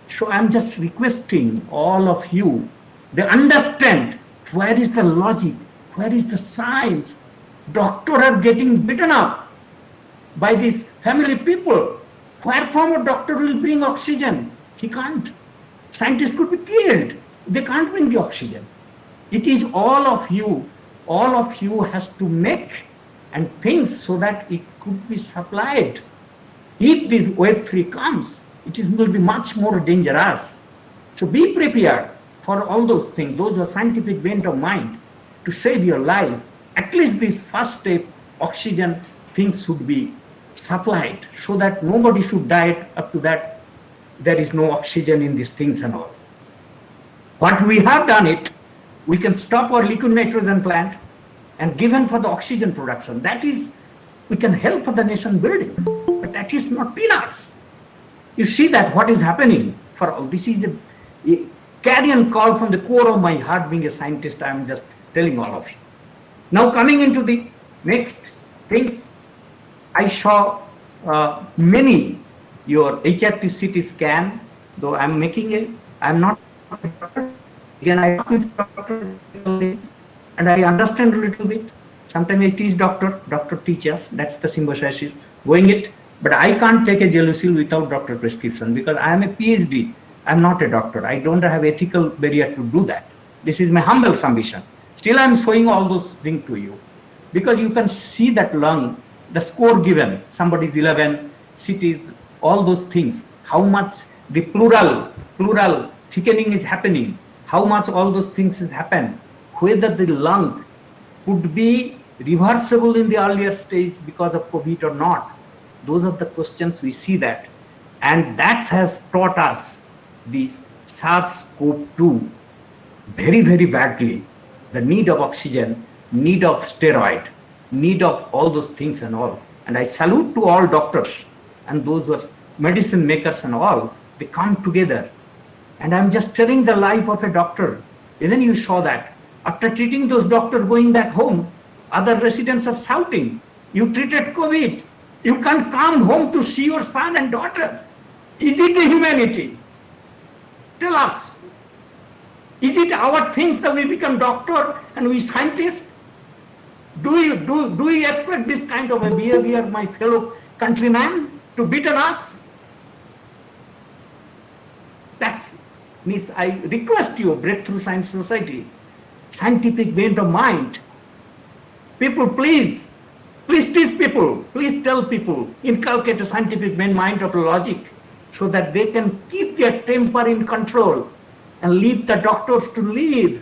So I'm just requesting all of you, they understand where is the logic, where is the science. Doctors are getting beaten up by these family people. Where from a doctor will bring oxygen? He can't. Scientists could be killed. They can't bring the oxygen. It is all of you has to make and think so that it could be supplied. If this wave 3 comes, will be much more dangerous. So be prepared for all those things. Those are scientific bent of mind to save your life. At least this first step, oxygen things should be supplied so that nobody should die up to that. There is no oxygen in these things and all. What we have done it, we can stop our liquid nitrogen plant and given for the oxygen production. That is, we can help for the nation building, but that is not peanuts. You see that what is happening for all. This is a carrion call from the core of my heart. Being a scientist, I am just telling all of you. Now coming into the next things, I saw many your HRT CT scan, though I'm not a doctor. Again, I talk with doctor and I understand a little bit. Sometimes I teach doctor teaches, that's the symbiosis going it. But I can't take a Gelusil without doctor prescription because I am a PhD. I'm not a doctor. I don't have ethical barrier to do that. This is my humble submission. Still, I'm showing all those things to you because you can see that lung, the score given, somebody's 11, cities, all those things, how much the plural thickening is happening, how much all those things has happened, whether the lung could be reversible in the earlier stage because of COVID or not. Those are the questions we see that. And that has taught us this SARS-CoV2 very, very badly. The need of oxygen, need of steroid, need of all those things and all. And I salute to all doctors and those who are medicine makers and all, they come together. And I'm just telling the life of a doctor. And then you saw that. After treating those doctors going back home, other residents are shouting, you treated COVID. You can't come home to see your son and daughter. Is it a humanity? Tell us. Is it our things that we become doctor and we scientists? Do we expect this kind of a behavior, my fellow countrymen, to beaten us? That's means I request you, Breakthrough Science Society, scientific bent of mind. People, please teach people, please tell people, inculcate a scientific mind of logic so that they can keep their temper in control and leave the doctors to live.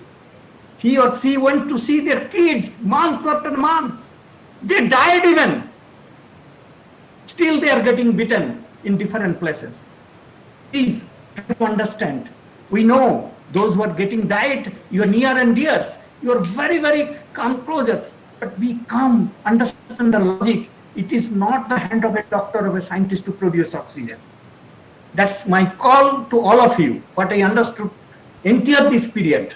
He or she went to see their kids months after months. They died even. Still they are getting beaten in different places. Please try to understand. We know those who are getting died, you are near and dears. You are very, very closers. But we come, understand the logic. It is not the hand of a doctor or a scientist to produce oxygen. That's my call to all of you, what I understood entire this period.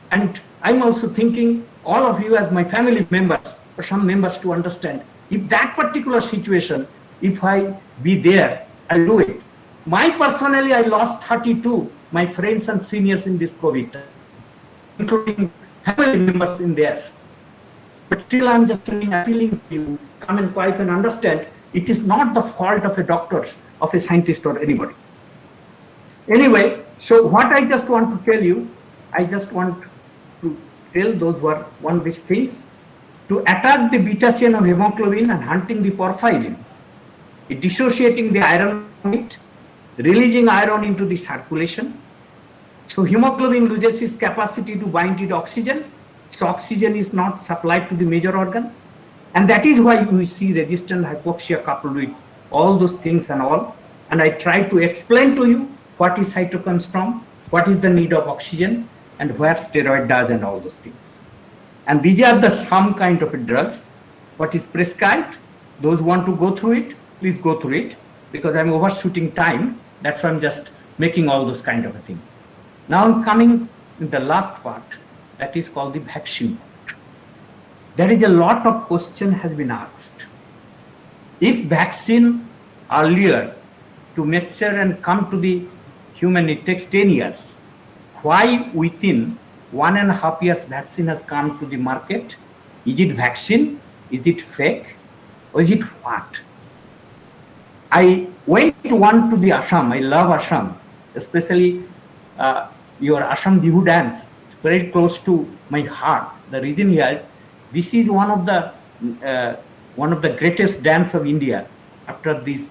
And I'm also thinking all of you as my family members or some members to understand, if that particular situation, if I be there, I'll do it. Personally, I lost 32, my friends and seniors in this COVID, including family members in there. But still I'm just appealing to you, come and quiet and understand, it is not the fault of a doctor, of a scientist or anybody. Anyway, so what I just want to tell you, I just want to tell those who are on these things, to attack the beta chain of hemoglobin and hunting the porphyrin, dissociating the iron from it, releasing iron into the circulation. So hemoglobin loses its capacity to bind to oxygen. So oxygen is not supplied to the major organ. And that is why we see resistant hypoxia coupled with all those things and all. And I try to explain to you what is cytokine storm, what is the need of oxygen, and where steroid does and all those things. And these are the some kind of drugs. What is prescribed, those who want to go through it, please go through it, because I'm overshooting time. That's why I'm just making all those kind of a thing. Now I'm coming in the last part, that is called the vaccine part. There is a lot of question has been asked. If vaccine earlier to mature and come to the human, it takes 10 years. Why within 1.5 years vaccine has come to the market? Is it vaccine? Is it fake? Or is it what? I went to the Assam. I love Assam, especially your Assam Bihu dance. It's very close to my heart. The reason here, this is one of the greatest dance of India. After this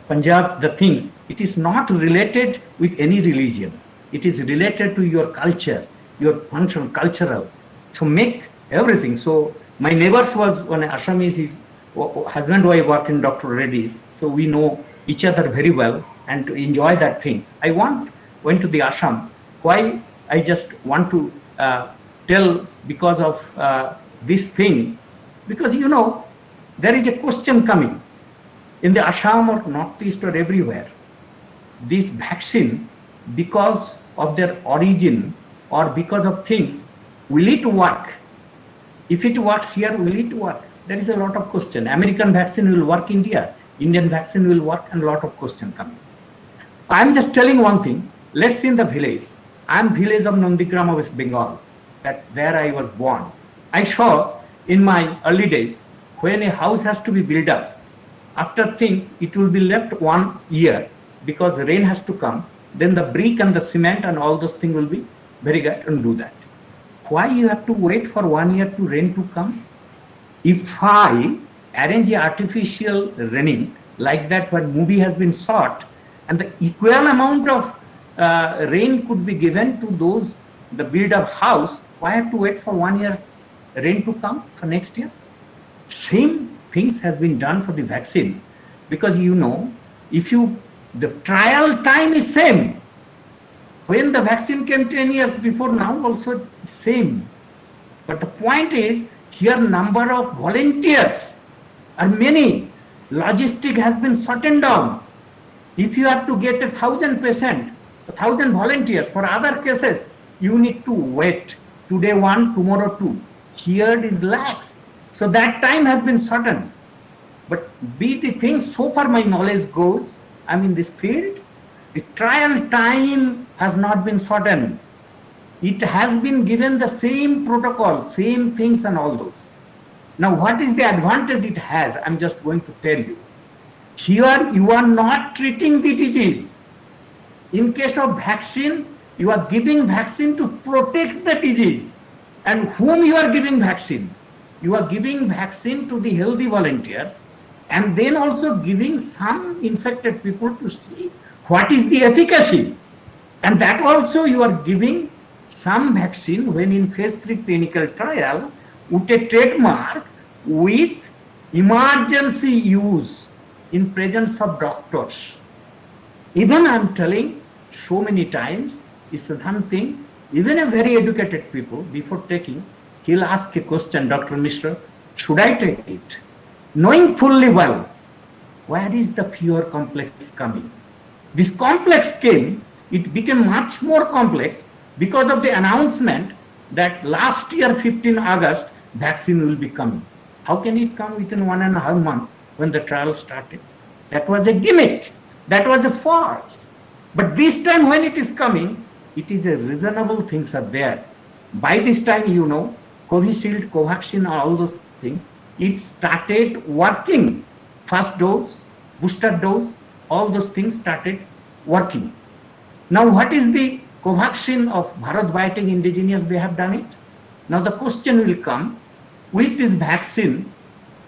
Punjab, the things, it is not related with any religion. It is related to your culture, your function, cultural. So make everything. So my neighbors was one Assamese, his husband wife worked in Dr. Reddy's. So we know each other very well and to enjoy that things. I went to the Assam. Why? I just want to tell because of this thing, because you know, there is a question coming in the Assam or Northeast or everywhere. This vaccine, because of their origin or because of things, will it work? If it works here, will it work? There is a lot of question. American vaccine will work in India. Indian vaccine will work, and a lot of question coming. I'm just telling one thing. Let's see in the village. I'm village of Nandigram of West Bengal. There I was born. I saw in my early days when a house has to be built up. After things, it will be left 1 year because rain has to come. Then the brick and the cement and all those things will be very good and do that. Why you have to wait for 1 year to rain to come? If I arrange a artificial raining like that, when movie has been shot, and the equal amount of rain could be given to those the build up house, why have to wait for 1 year rain to come for next year? Same things has been done for the vaccine, because if the trial time is same. When the vaccine came 10 years before, now also same. But the point is, here number of volunteers are many. Logistic has been shortened down. If you have to get 1,000 patients, 1,000 volunteers for other cases, you need to wait. Today 1, tomorrow 2. Here it is lax. So that time has been shortened. But be the thing, so far my knowledge goes, I'm in this field, the trial time has not been shortened. It has been given the same protocol, same things and all those. Now what is the advantage it has? I'm just going to tell you. Here you are not treating the disease. In case of vaccine, you are giving vaccine to protect the disease. And whom you are giving vaccine? You are giving vaccine to the healthy volunteers, and then also giving some infected people to see what is the efficacy. And that also you are giving some vaccine when in phase 3 clinical trial with a trademark with emergency use in presence of doctors. Even I'm telling so many times, it's one thing, even a very educated people, before taking, he'll ask a question, Dr. Mishra, should I take it? Knowing fully well, where is the fear complex coming? This complex came, it became much more complex because of the announcement that last year, 15 August, vaccine will be coming. How can it come within 1.5 months when the trial started? That was a gimmick. That was a farce. But this time when it is coming, it is a reasonable things are there. By this time, Covishield, Covaxin, all those things, it started working. First dose, booster dose, all those things started working. Now what is the Covaxin of Bharat Biotech indigenous? They have done it. Now the question will come, with this vaccine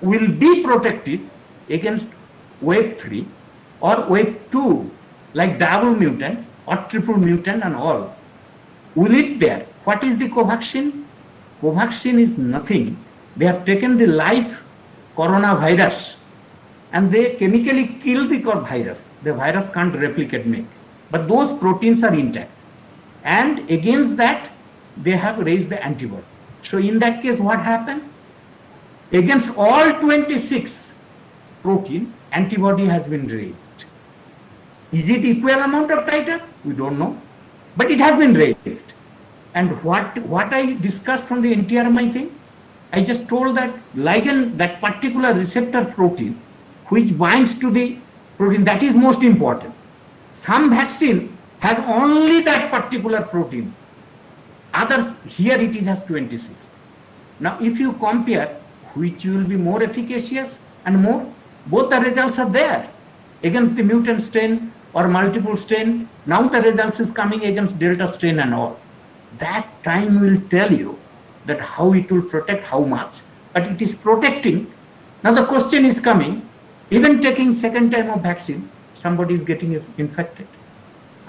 will be protective against wave 3 or wave 2, like double mutant or triple mutant and all. Will it there? What is the Covaxin? Covaxin is nothing. They have taken the live coronavirus and they chemically kill the virus. The virus can't replicate, but those proteins are intact. And against that, they have raised the antibody. So in that case, what happens? Against all 26 protein, antibody has been raised. Is it equal amount of titer? We don't know, but it has been raised. And what I discussed from the NTRMI thing, I just told that ligand, that particular receptor protein, which binds to the protein, that is most important. Some vaccine has only that particular protein. Others, here it has 26. Now, if you compare which will be more efficacious and more, both the results are there against the mutant strain or multiple strain. Now the results is coming against Delta strain and all. That time will tell you that how it will protect, how much, but it is protecting. Now the question is coming, even taking second time of vaccine, somebody is getting infected.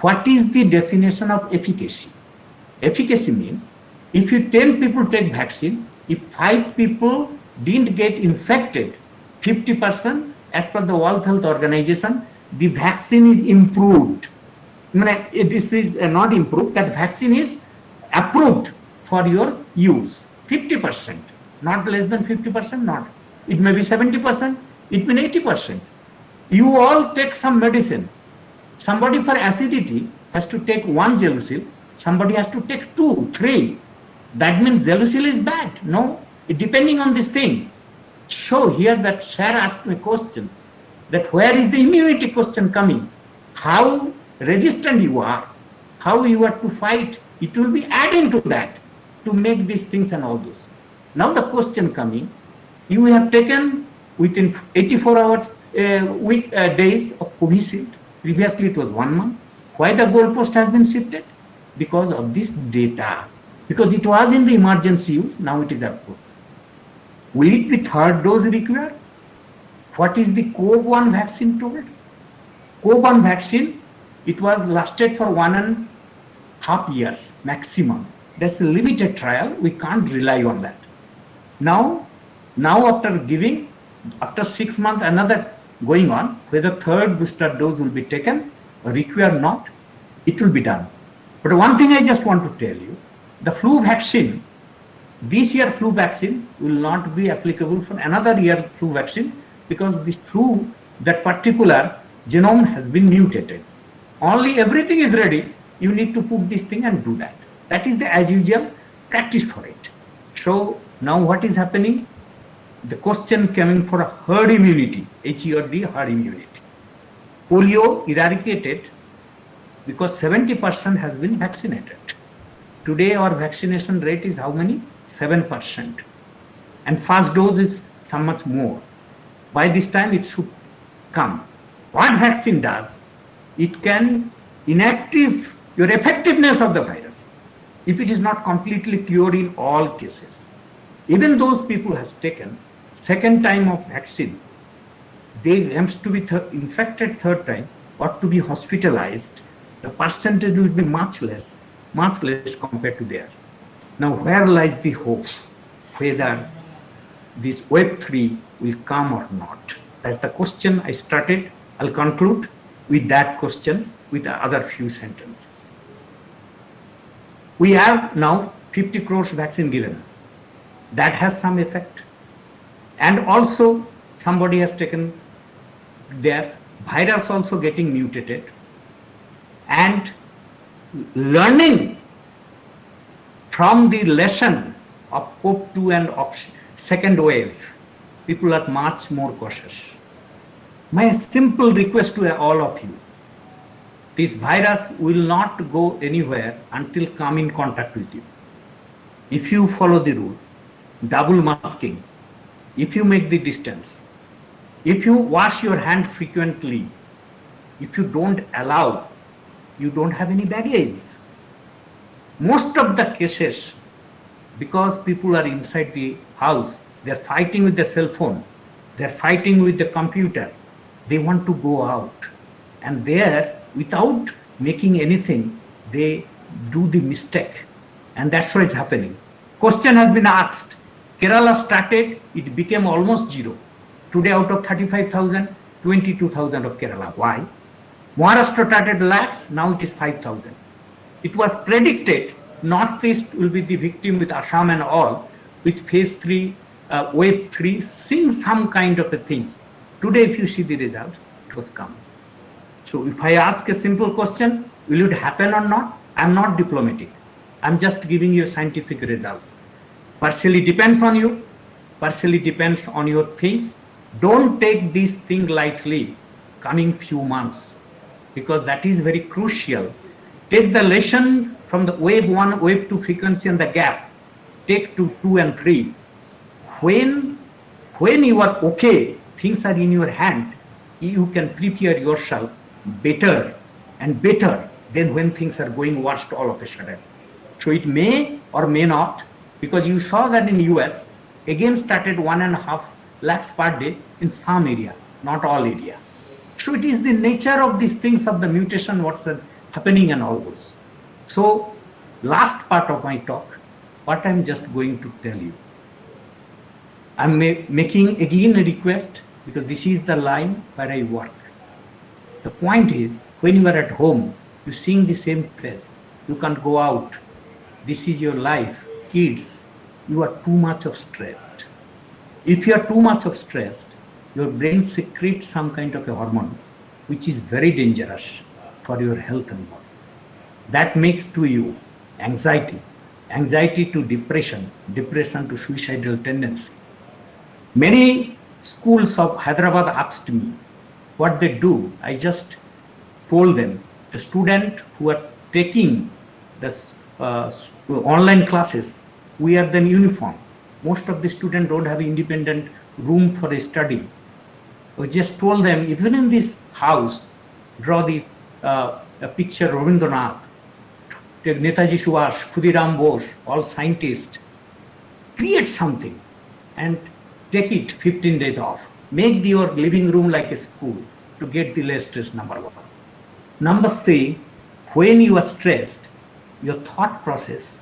What is the definition of efficacy? Efficacy means if you 10 people take vaccine, if 5 people didn't get infected, 50% as per the World Health Organization, the vaccine is improved. This is not improved, that vaccine is approved for your use. 50%, not less than 50%, not. It may be 70%, it may be 80%. You all take some medicine. Somebody for acidity has to take 1 Gelusil, somebody has to take 2, 3. That means Gelusil is bad. No, depending on this thing. So here that sir asked me questions, that where is the immunity question coming? How resistant you are, how you are to fight, it will be adding to that to make these things and all those. Now the question coming, you have taken within 84 hours, days of Covishield. Previously it was 1 month. Why the goalpost has been shifted? Because of this data. Because it was in the emergency use, now it is approved. Will it be third dose required? What is the COVID-1 vaccine told? COVID-1 vaccine, it was lasted for 1.5 years maximum. That's a limited trial. We can't rely on that. Now after giving, after 6 months, another going on, whether third booster dose will be taken or required not, it will be done. But one thing I just want to tell you, the flu vaccine, this year flu vaccine will not be applicable for another year flu vaccine, because this flu, that particular genome has been mutated. Only everything is ready, you need to put this thing and do that. That is the as usual practice for it. So now what is happening? The question coming for a herd immunity, HERD, herd immunity. Polio eradicated because 70% has been vaccinated. Today our vaccination rate is how many? 7%. And first dose is so much more. By this time it should come. What vaccine does? It can inactive your effectiveness of the virus if it is not completely cured in all cases. Even those people has taken second time of vaccine, they have to be infected third time or to be hospitalized, the percentage will be much less compared to there. Now where lies the hope? Whether this wave 3 will come or not? That's the question I started. I'll conclude with that questions with the other few sentences. We have now 50 crores vaccine given. That has some effect. And also somebody has taken their virus also getting mutated. And learning from the lesson of COVID-2 and of second wave, people are much more cautious. My simple request to all of you, this virus will not go anywhere until come in contact with you. If you follow the rule, double masking, if you make the distance, if you wash your hand frequently, if you don't allow, you don't have any baggage. Most of the cases, because people are inside the house, they're fighting with the cell phone, they're fighting with the computer, they want to go out. And there, without making anything, they do the mistake. And that's what is happening. Question has been asked. Kerala started, it became almost zero. Today out of 35,000, 22,000 of Kerala. Why? Maharashtra started lakhs, now it is 5,000. It was predicted Northeast will be the victim with Assam and all, with phase 3, wave 3, seeing some kind of a things. Today if you see the result, it was come. So if I ask a simple question, will it happen or not? I'm not diplomatic. I'm just giving you scientific results. Partially depends on you, partially depends on your things. Don't take this thing lightly coming few months, because that is very crucial. Take the lesson from the wave 1, wave 2 frequency and the gap. Take to 2 and 3. When you are okay, things are in your hand, you can prepare yourself better and better than when things are going worst all of a sudden. So it may or may not, because you saw that in US, again started 1.5 lakhs per day in some area, not all area. So it is the nature of these things of the mutation, what's happening and all those. So last part of my talk, what I'm just going to tell you. I'm making again a request, because this is the line where I work. The point is, when you are at home, you seeing the same face, you can't go out. This is your life. Kids, you are too much of stressed. If you are too much of stressed, your brain secretes some kind of a hormone, which is very dangerous for your health and body. That makes to you anxiety, anxiety to depression, depression to suicidal tendency. Many schools of Hyderabad asked me what they do. I just told them the student who are taking this online classes, we are then uniform. Most of the students don't have independent room for a study. We just told them, even in this house, draw the a picture of Rabindranath, take Netaji Subhash, Khudiram Bose, all scientists, create something and take it 15 days off. Make your living room like a school to get the less stress, number one. Number three, when you are stressed, your thought process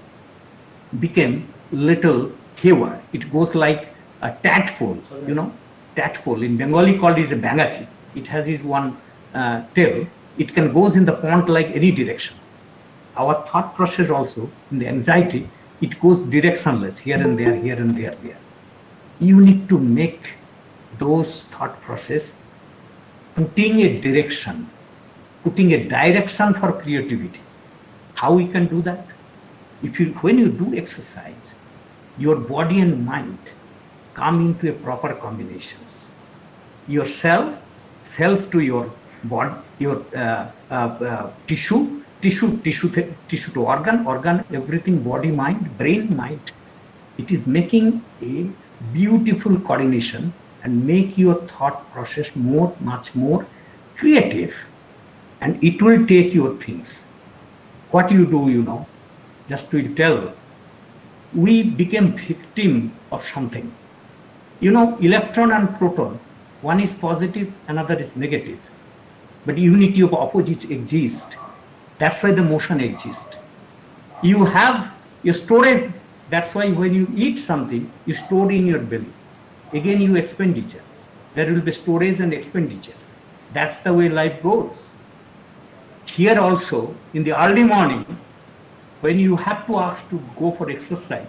became little haywire. It goes like a tadpole, tadpole. In Bengali called is a bangachi. It has his one tail. It can goes in the pond like any direction. Our thought process also, in the anxiety, it goes directionless, here and there, here and there, there. You need to make those thought process putting a direction for creativity. How we can do that? When you do exercise, your body and mind come into a proper combinations. Your cells to your body, your tissue to organ, everything, body, mind, brain, mind. It is making a beautiful coordination and make your thought process much more creative, and it will take your things. What you do, just to tell, we became victim of something. Electron and proton, one is positive, another is negative, but unity of opposites exists. That's why the motion exists. You have your storage. That's why when you eat something, you store in your belly. Again, you expenditure. There will be storage and expenditure. That's the way life goes. Here also, in the early morning, when you have to ask to go for exercise,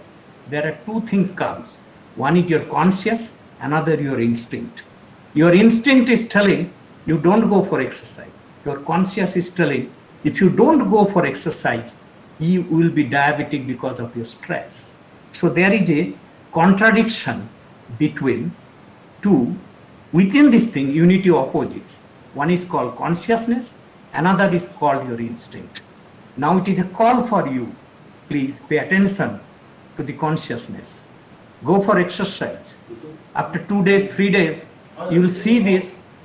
there are two things comes. One is your conscious, another your instinct. Your instinct is telling you don't go for exercise. Your conscious is telling if you don't go for exercise, you will be diabetic because of your stress. So there is a contradiction between two. Within this thing, unity of opposites. One is called consciousness, another is called your instinct. Now it is a call for you. Please pay attention to the consciousness. Go for exercise. After 2 days, 3 days, you will see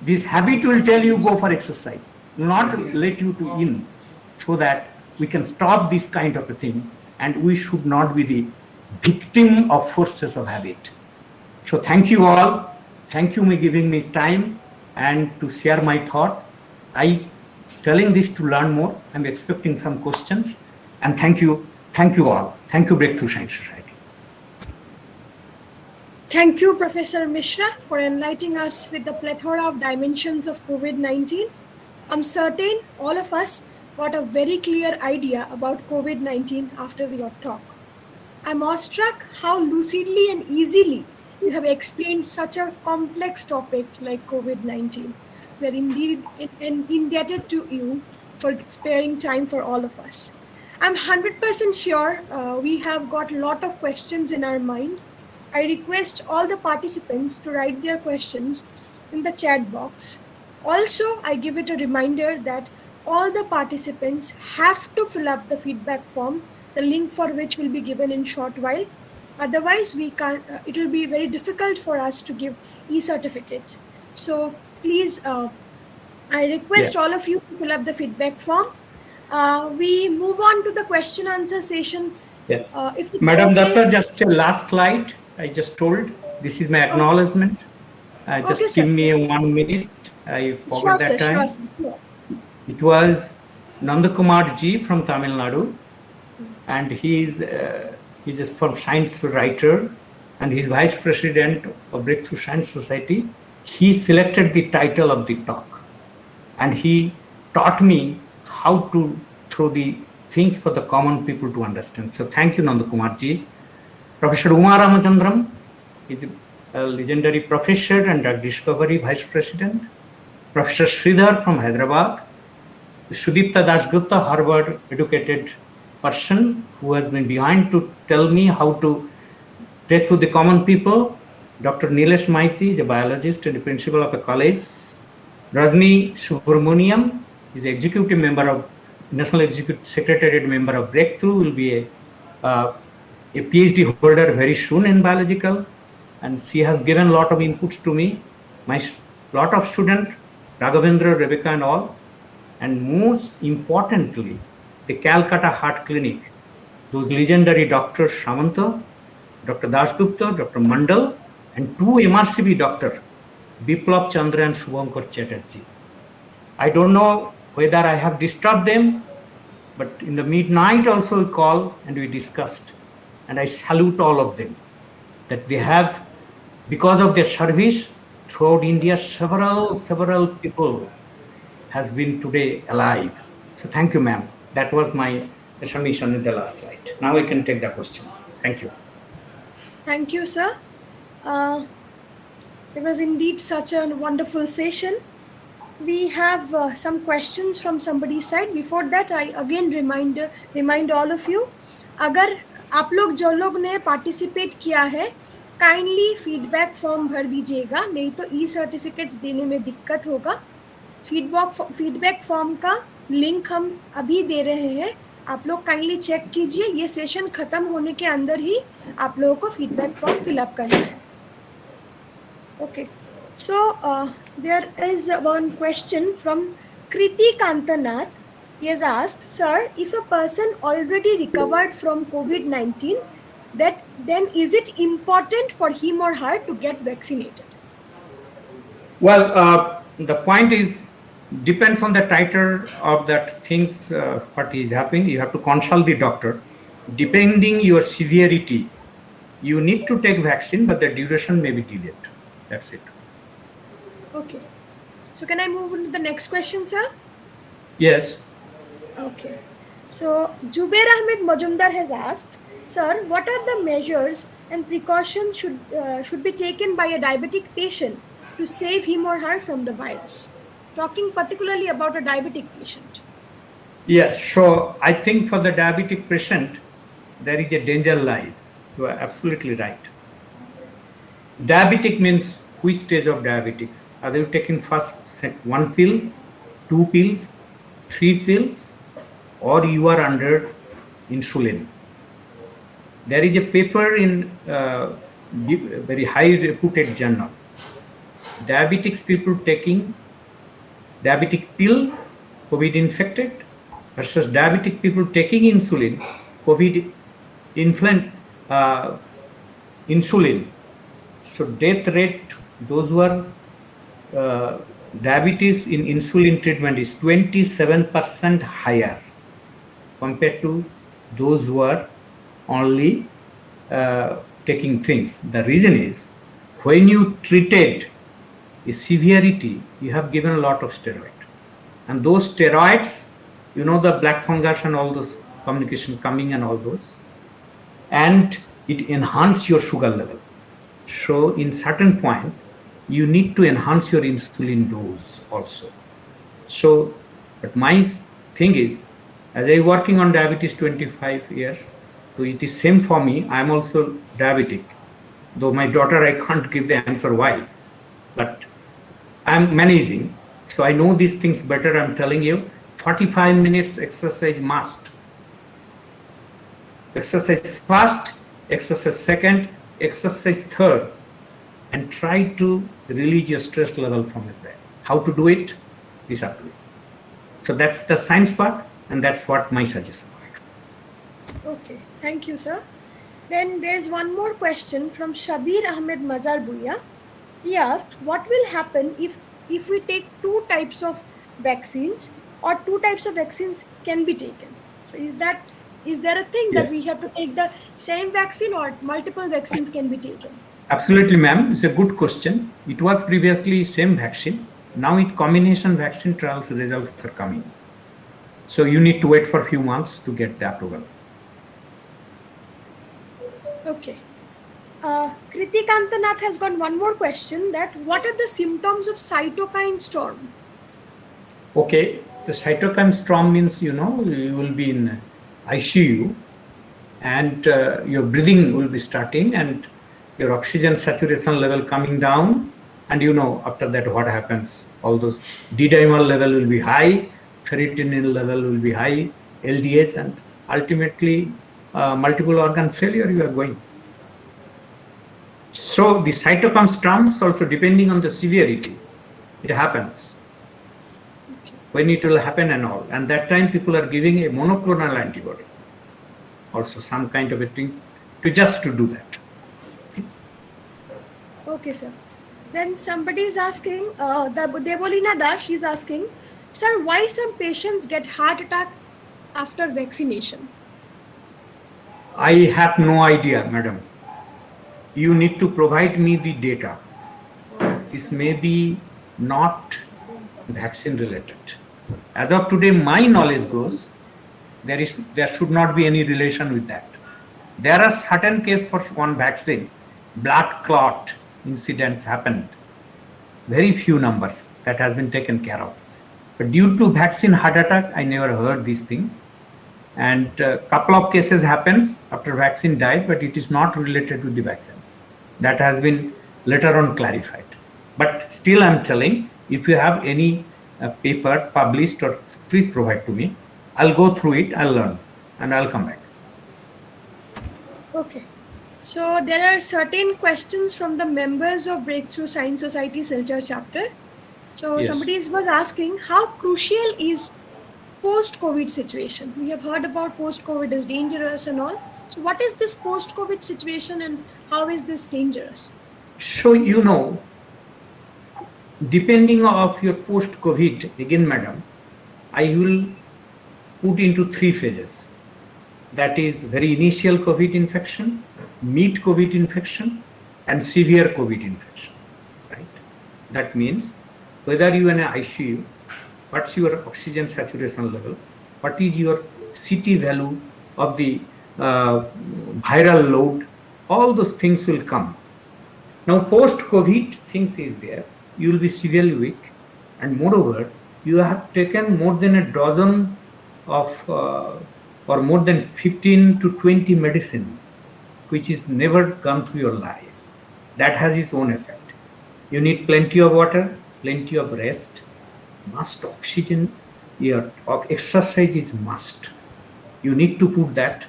this habit will tell you go for exercise, not let you to in, so that we can stop this kind of a thing, and we should not be the victim of forces of habit. So thank you all. Thank you for giving me time and to share my thought. I telling this to learn more. I'm expecting some questions, and thank you all. Thank you, Breakthrough Science Society. Thank you, Professor Mishra, for enlightening us with the plethora of dimensions of COVID-19. I'm certain all of us got a very clear idea about COVID-19 after your talk. I'm awestruck how lucidly and easily you have explained such a complex topic like COVID-19. We are indeed indebted to you for sparing time for all of us. I'm 100% sure we have got a lot of questions in our mind. I request all the participants to write their questions in the chat box. Also, I give it a reminder that all the participants have to fill up the feedback form, the link for which will be given in short while. Otherwise, it will be very difficult for us to give e-certificates. So please, I request all of you to fill up the feedback form. We move on to the question answer session. Yeah. Madam Datta, just a last slide. I just told, this is my acknowledgement. Just give me 1 minute. I forgot that time. Sure. It was Nandakumar Ji from Tamil Nadu, and he's a science writer, and he's vice president of Breakthrough Science Society. He selected the title of the talk, and he taught me how to throw the things for the common people to understand. So thank you, Nandakumar Ji. Professor Uma Ramachandram is a legendary professor and drug discovery vice president. Professor Sridhar from Hyderabad. Sudipta Dasgupta, Harvard educated person who has been behind to tell me how to take to the common people, Dr. Nilesh Maiti, the biologist and the principal of a college. Rajni Subramaniam is the executive member of National Executive Secretariat member of Breakthrough, will be a PhD holder very soon in biological, and she has given a lot of inputs to me. My lot of students, Raghavendra, Rebecca and all, and most importantly, the Calcutta Heart Clinic, those legendary doctors Samanta, Dr. Dasgupta, Dr. Mandal, and two MRCB doctors, Biplab Chandra and Shubhankar Chatterjee. I don't know whether I have disturbed them, but in the midnight also we called and we discussed. And I salute all of them, that they have, because of their service throughout India, several people has been today alive. So thank you, ma'am. That was my submission in the last slide. Now we can take the questions. Thank you. Thank you, sir. It was indeed such a wonderful session. We have some questions from somebody's side. Before that, I again remind all of you, अगर आप लोग जो लोग ने participate किया है, kindly feedback form भर दीजिएगा, नहीं तो ई सर्टिफिकेट्स देने में दिक्कत होगा. फीडबैक फॉर्म का लिंक हम अभी दे रहे हैं, आप लोग काइंडली चेक कीजिए. ये सेशन खत्म होने के अंदर ही आप लोगों को फीडबैक फॉर्म फिलअप करना है. Okay, so there is one question from Kriti Kantanath. He has asked, sir, if a person already recovered from COVID-19, then is it important for him or her to get vaccinated? Well, the point is, depends on the titer of that things, what is happening. You have to consult the doctor. Depending your severity, you need to take vaccine, but the duration may be delayed. That's it. Okay. So can I move on to the next question, sir? Yes. Okay. So Jubair Ahmed Majumdar has asked, sir, what are the measures and precautions should be taken by a diabetic patient to save him or her from the virus? Talking particularly about a diabetic patient. Yes. So I think for the diabetic patient, there is a danger lies. You are absolutely right. Diabetic means which stage of diabetics? Are they taking first one pill, two pills, three pills, or you are under insulin? There is a paper in very high reputed journal. Diabetics people taking diabetic pill, COVID infected, versus diabetic people taking insulin, COVID insulin. So death rate, those who are diabetes in insulin treatment is 27% higher compared to those who are only taking things. The reason is, when you treated a severity, you have given a lot of steroid, and those steroids, you know, the black fungus and all those communication coming and all those, and it enhances your sugar level. So in certain point, you need to enhance your insulin dose also. So, but my thing is, as I working on diabetes 25 years, so it is same for me. I am also diabetic. Though my daughter, I can't give the answer why, but I am managing. So I know these things better. I'm telling you, 45 minutes exercise must. Exercise first, exercise second, exercise third, and try to release your stress level from your brain. How to do it is up to you. So that's the science part, and that's what my suggestion. Okay, thank you, sir. Then there's one more question from Shabir Ahmed Mazarbuya. He asked, what will happen if we take two types of vaccines, or two types of vaccines can be taken? So is there a thing that we have to take the same vaccine, or multiple vaccines can be taken? Absolutely, ma'am. It's a good question. It was previously same vaccine. Now it combination vaccine trials results are coming. So you need to wait for a few months to get the approval. Okay. Kriti Kantanath has got one more question, that what are the symptoms of cytokine storm? Okay, the cytokine storm means, you know, you will be in ICU, and your breathing will be starting and your oxygen saturation level coming down, and after that what happens. All those D-dimer level will be high, ferritin level will be high, LDS, and ultimately multiple organ failure you are going. So the cytokine trumps also depending on the severity. It happens. When it will happen and all. And that time people are giving a monoclonal antibody. Also some kind of a thing to do that. Okay, sir. Then somebody is asking, Devolina Das is asking, sir, why some patients get heart attack after vaccination? I have no idea, madam. You need to provide me the data. This may be not vaccine related. As of today, my knowledge goes, there should not be any relation with that. There are certain cases for one vaccine, blood clot incidents happened. Very few numbers that has been taken care of. But due to vaccine heart attack, I never heard this thing. And a couple of cases happens after vaccine died, but it is not related to the vaccine. That has been later on clarified. But still I'm telling, if you have any paper published, or please provide to me. I'll go through it, I'll learn, and I'll come back. Okay. So there are certain questions from the members of Breakthrough Science Society Silchar chapter. So Yes. somebody was asking, how crucial is post-COVID situation? We have heard about post-COVID is dangerous and all. So what is this post-COVID situation and how is this dangerous? So depending of your post-COVID, again madam, I will put into 3 phases. That is very initial COVID infection, mid COVID infection, and severe COVID infection, right? That means whether you are in an ICU, what's your oxygen saturation level, what is your CT value of the viral load, all those things will come. Now post-COVID things is there, you will be severely weak, and moreover, you have taken more than a dozen of or more than 15 to 20 medicine, which is never gone through your life. That has its own effect. You need plenty of water, plenty of rest, must oxygen, your exercise is must. You need to put that,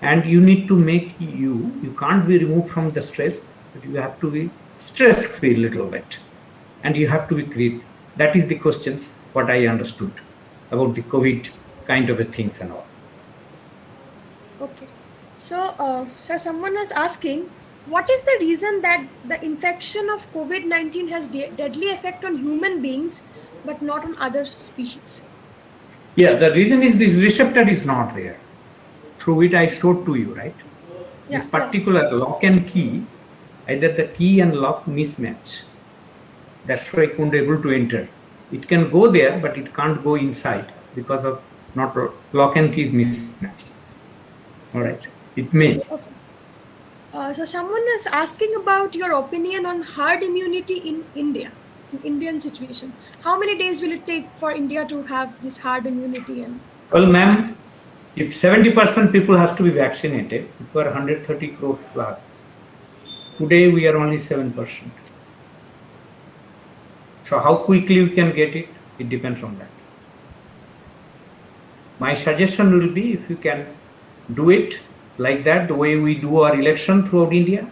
and you need to make you can't be removed from the stress, but you have to be stress-free a little bit, and you have to be creative. That is the questions what I understood about the COVID kind of a things and all. Okay. So, sir, someone was asking, what is the reason that the infection of COVID-19 has deadly effect on human beings, but not on other species? Yeah, the reason is this receptor is not there, through which I showed to you, right? Yeah, This particular lock and key, either the key and lock mismatch. That's why I couldn't able to enter. It can go there, but it can't go inside because of not lock and key mismatch. All right, it may. Okay. So someone is asking about your opinion on herd immunity in India, in Indian situation. How many days will it take for India to have this herd immunity? And Well, ma'am, if 70% people has to be vaccinated, if we are 130 crores plus, today we are only 7%. So how quickly we can get it? It depends on that. My suggestion will be, if you can do it like that, the way we do our election throughout India,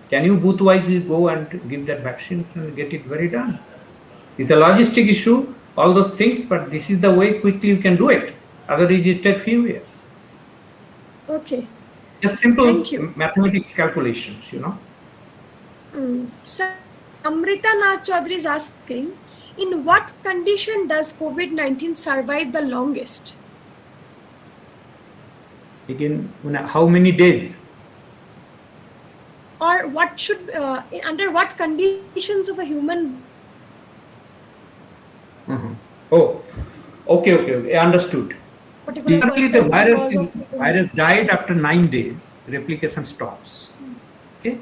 can you booth-wise go and give that vaccines and get it very done? It's a logistic issue, all those things, but this is the way quickly you can do it. Otherwise, it takes few years. okay. Just simple Thank you. mathematics calculations, So Amrita Nath Chaudhary is asking, in what condition does COVID-19 survive the longest? Again, how many days? Or what should, under what conditions of a human? Oh, okay, understood. Particular Generally, the person virus died after 9 days, replication stops. Okay?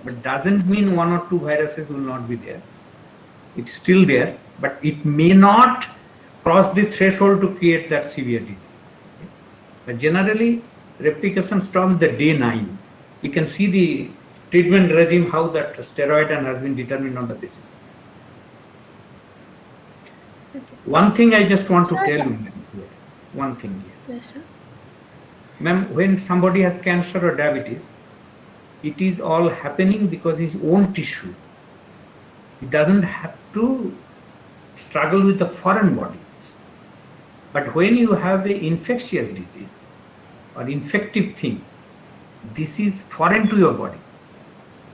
But doesn't mean 1 or 2 viruses will not be there. It's still there, but it may not cross the threshold to create that severe disease. But generally, replication stops the day 9. You can see the treatment regime, how that steroid and has been determined on the basis. Okay. One thing I just want to Sir, tell you, one thing here. Yes, sir. Ma'am, when somebody has cancer or diabetes, it is all happening because his own tissue. He doesn't have to struggle with the foreign bodies. But when you have an infectious disease or infective things, this is foreign to your body.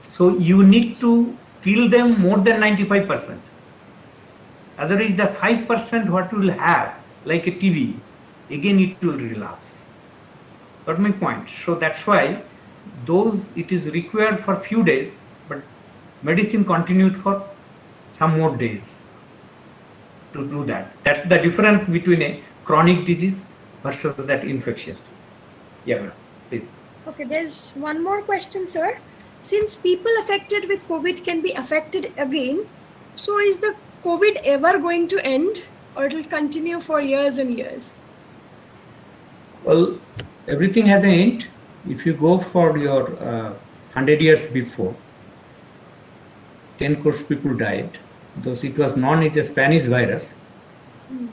So you need to kill them more than 95%. Otherwise, the 5% what you will have, like a TB, again it will relapse. Got my point? So that's why it is required for few days, but medicine continued for some more days to do that. That's the difference between a chronic disease versus that infectious disease. Yeah, madam, please. Okay, there's one more question, sir. Since people affected with COVID can be affected again, so is the COVID ever going to end, or it will continue for years and years? Well, everything has an end. If you go for your 100 years before, 10 crore people died. Those it was known as a Spanish virus,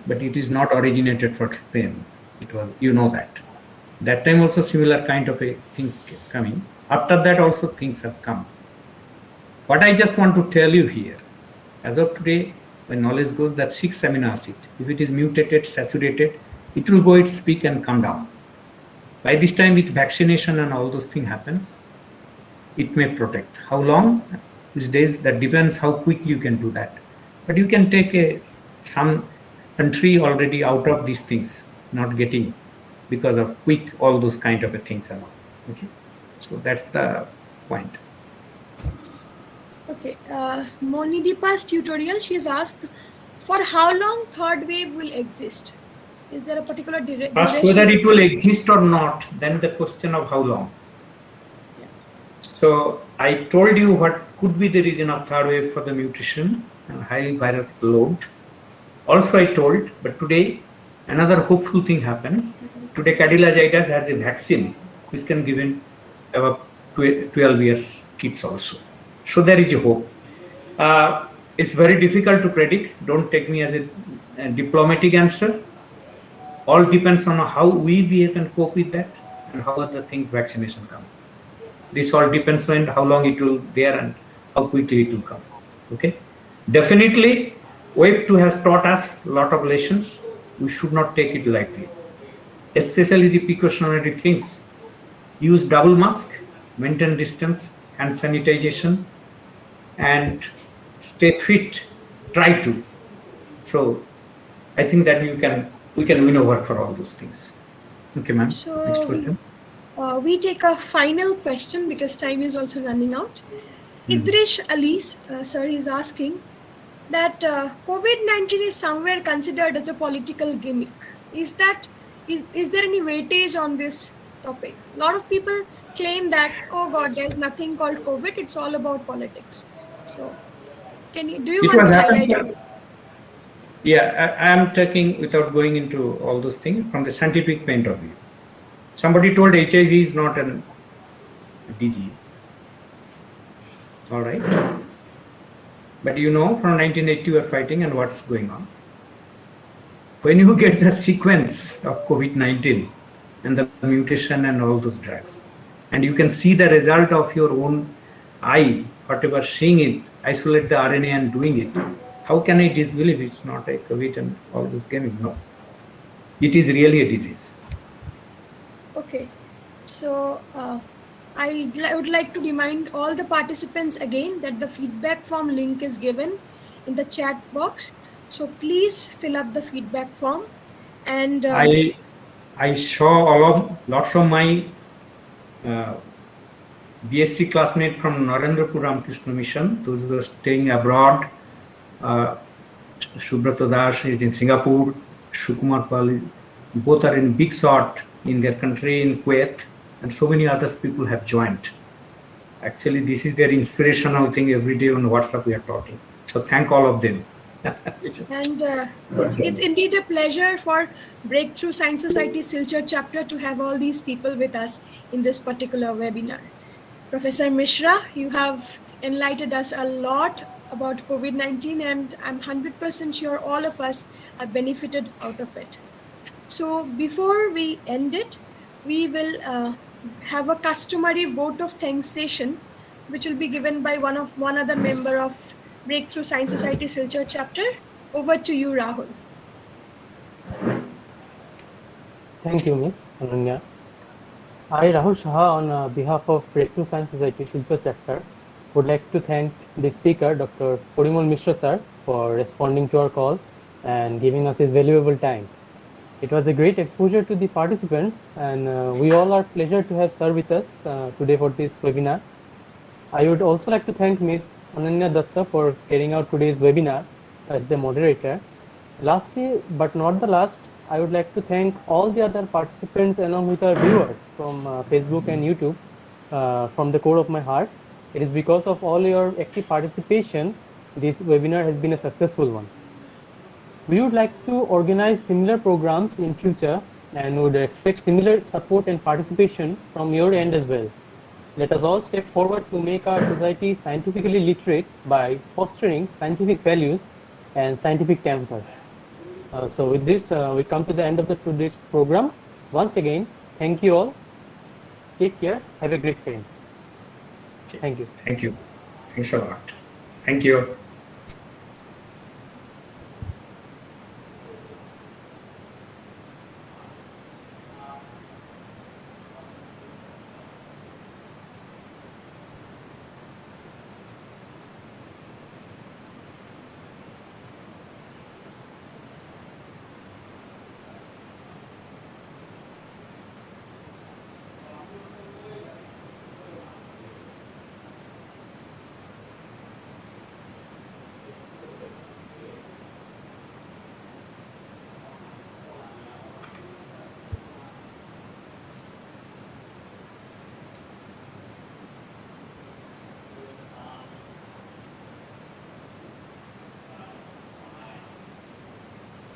but it is not originated from Spain. It was, you know that. That time also similar kind of a things coming. After that also things has come. What I just want to tell you here, as of today, when knowledge goes that 6 amino acid, if it is mutated, saturated, it will go its peak and come down. By this time with vaccination and all those things happens, it may protect. How long? These days, that depends how quickly you can do that. But you can take some country already out of these things, not getting because of quick all those kind of things and all. Okay, so that's the point. Okay, Monideepa's tutorial, she has asked, for how long third wave will exist? Is there a particular duration? First, whether it will exist or not, then the question of how long. Yeah. So I told you what could be the reason of third wave for the mutation and high virus load. Also I told, but today another hopeful thing happens. Today cardiologist has a vaccine which can give in about 12 years kids also. So there is a hope. It's very difficult to predict. Don't take me as a diplomatic answer. All depends on how we behave and cope with that and how other things vaccination come. This all depends on how long it will be there and how quickly it will come. Okay. Definitely, wave 2 has taught us a lot of lessons. We should not take it lightly. Especially the precautionary things. Use double mask, maintain distance, hand sanitization, and stay fit. Try to. So I think that we can win over for all those things. Okay, ma'am. So next question. We take a final question because time is also running out. Idrish Ali, sir, is asking that COVID-19 is somewhere considered as a political gimmick. Is there any weightage on this topic? A lot of people claim that, oh God, there's nothing called COVID, it's all about politics. So do you want to highlight it? Yeah, I am talking without going into all those things from the scientific point of view. Somebody told HIV is not a disease. All right. But you know, from 1980 we are fighting and what's going on. When you get the sequence of COVID-19 and the mutation and all those drugs, and you can see the result of your own eye, whatever seeing it, isolate the RNA and doing it, how can I disbelieve it's not a COVID and all this gaming? No. It is really a disease. Okay. So I would like to remind all the participants again that the feedback form link is given in the chat box. So please fill up the feedback form. And I saw lots of my BSc classmates from Narendrapur Ramakrishna Mission, those who are staying abroad. Subrata Das is in Singapore, Shukumar Pal, both are in big shot in their country in Kuwait, and so many other people have joined. Actually, this is their inspirational thing every day on WhatsApp we are talking. So thank all of them. And it's indeed a pleasure for Breakthrough Science Society Silchar chapter to have all these people with us in this particular webinar. Professor Mishra, you have enlightened us a lot about COVID-19, and I'm 100% sure all of us have benefited out of it. So before we end it, we will have a customary vote of thanks session, which will be given by one other member of Breakthrough Science Society Silchar chapter. Over to you, Rahul. Thank you, Ms. Ananya. I, Rahul Shah, on behalf of Breakthrough Science Society Silchar chapter, would like to thank the speaker, Dr. Porimol Mishra sir, for responding to our call and giving us his valuable time. It was a great exposure to the participants, and we all are pleased to have sir with us today for this webinar. I would also like to thank Ms. Ananya Datta for carrying out today's webinar as the moderator. Lastly, but not the last, I would like to thank all the other participants along with our viewers from Facebook and YouTube from the core of my heart. It is because of all your active participation, this webinar has been a successful one. We would like to organize similar programs in future and would expect similar support and participation from your end as well. Let us all step forward to make our society scientifically literate by fostering scientific values and scientific temper. So with this, we come to the end of today's program. Once again, thank you all. Take care. Have a great time. Thank you. Thank you. Thanks a lot. Thank you.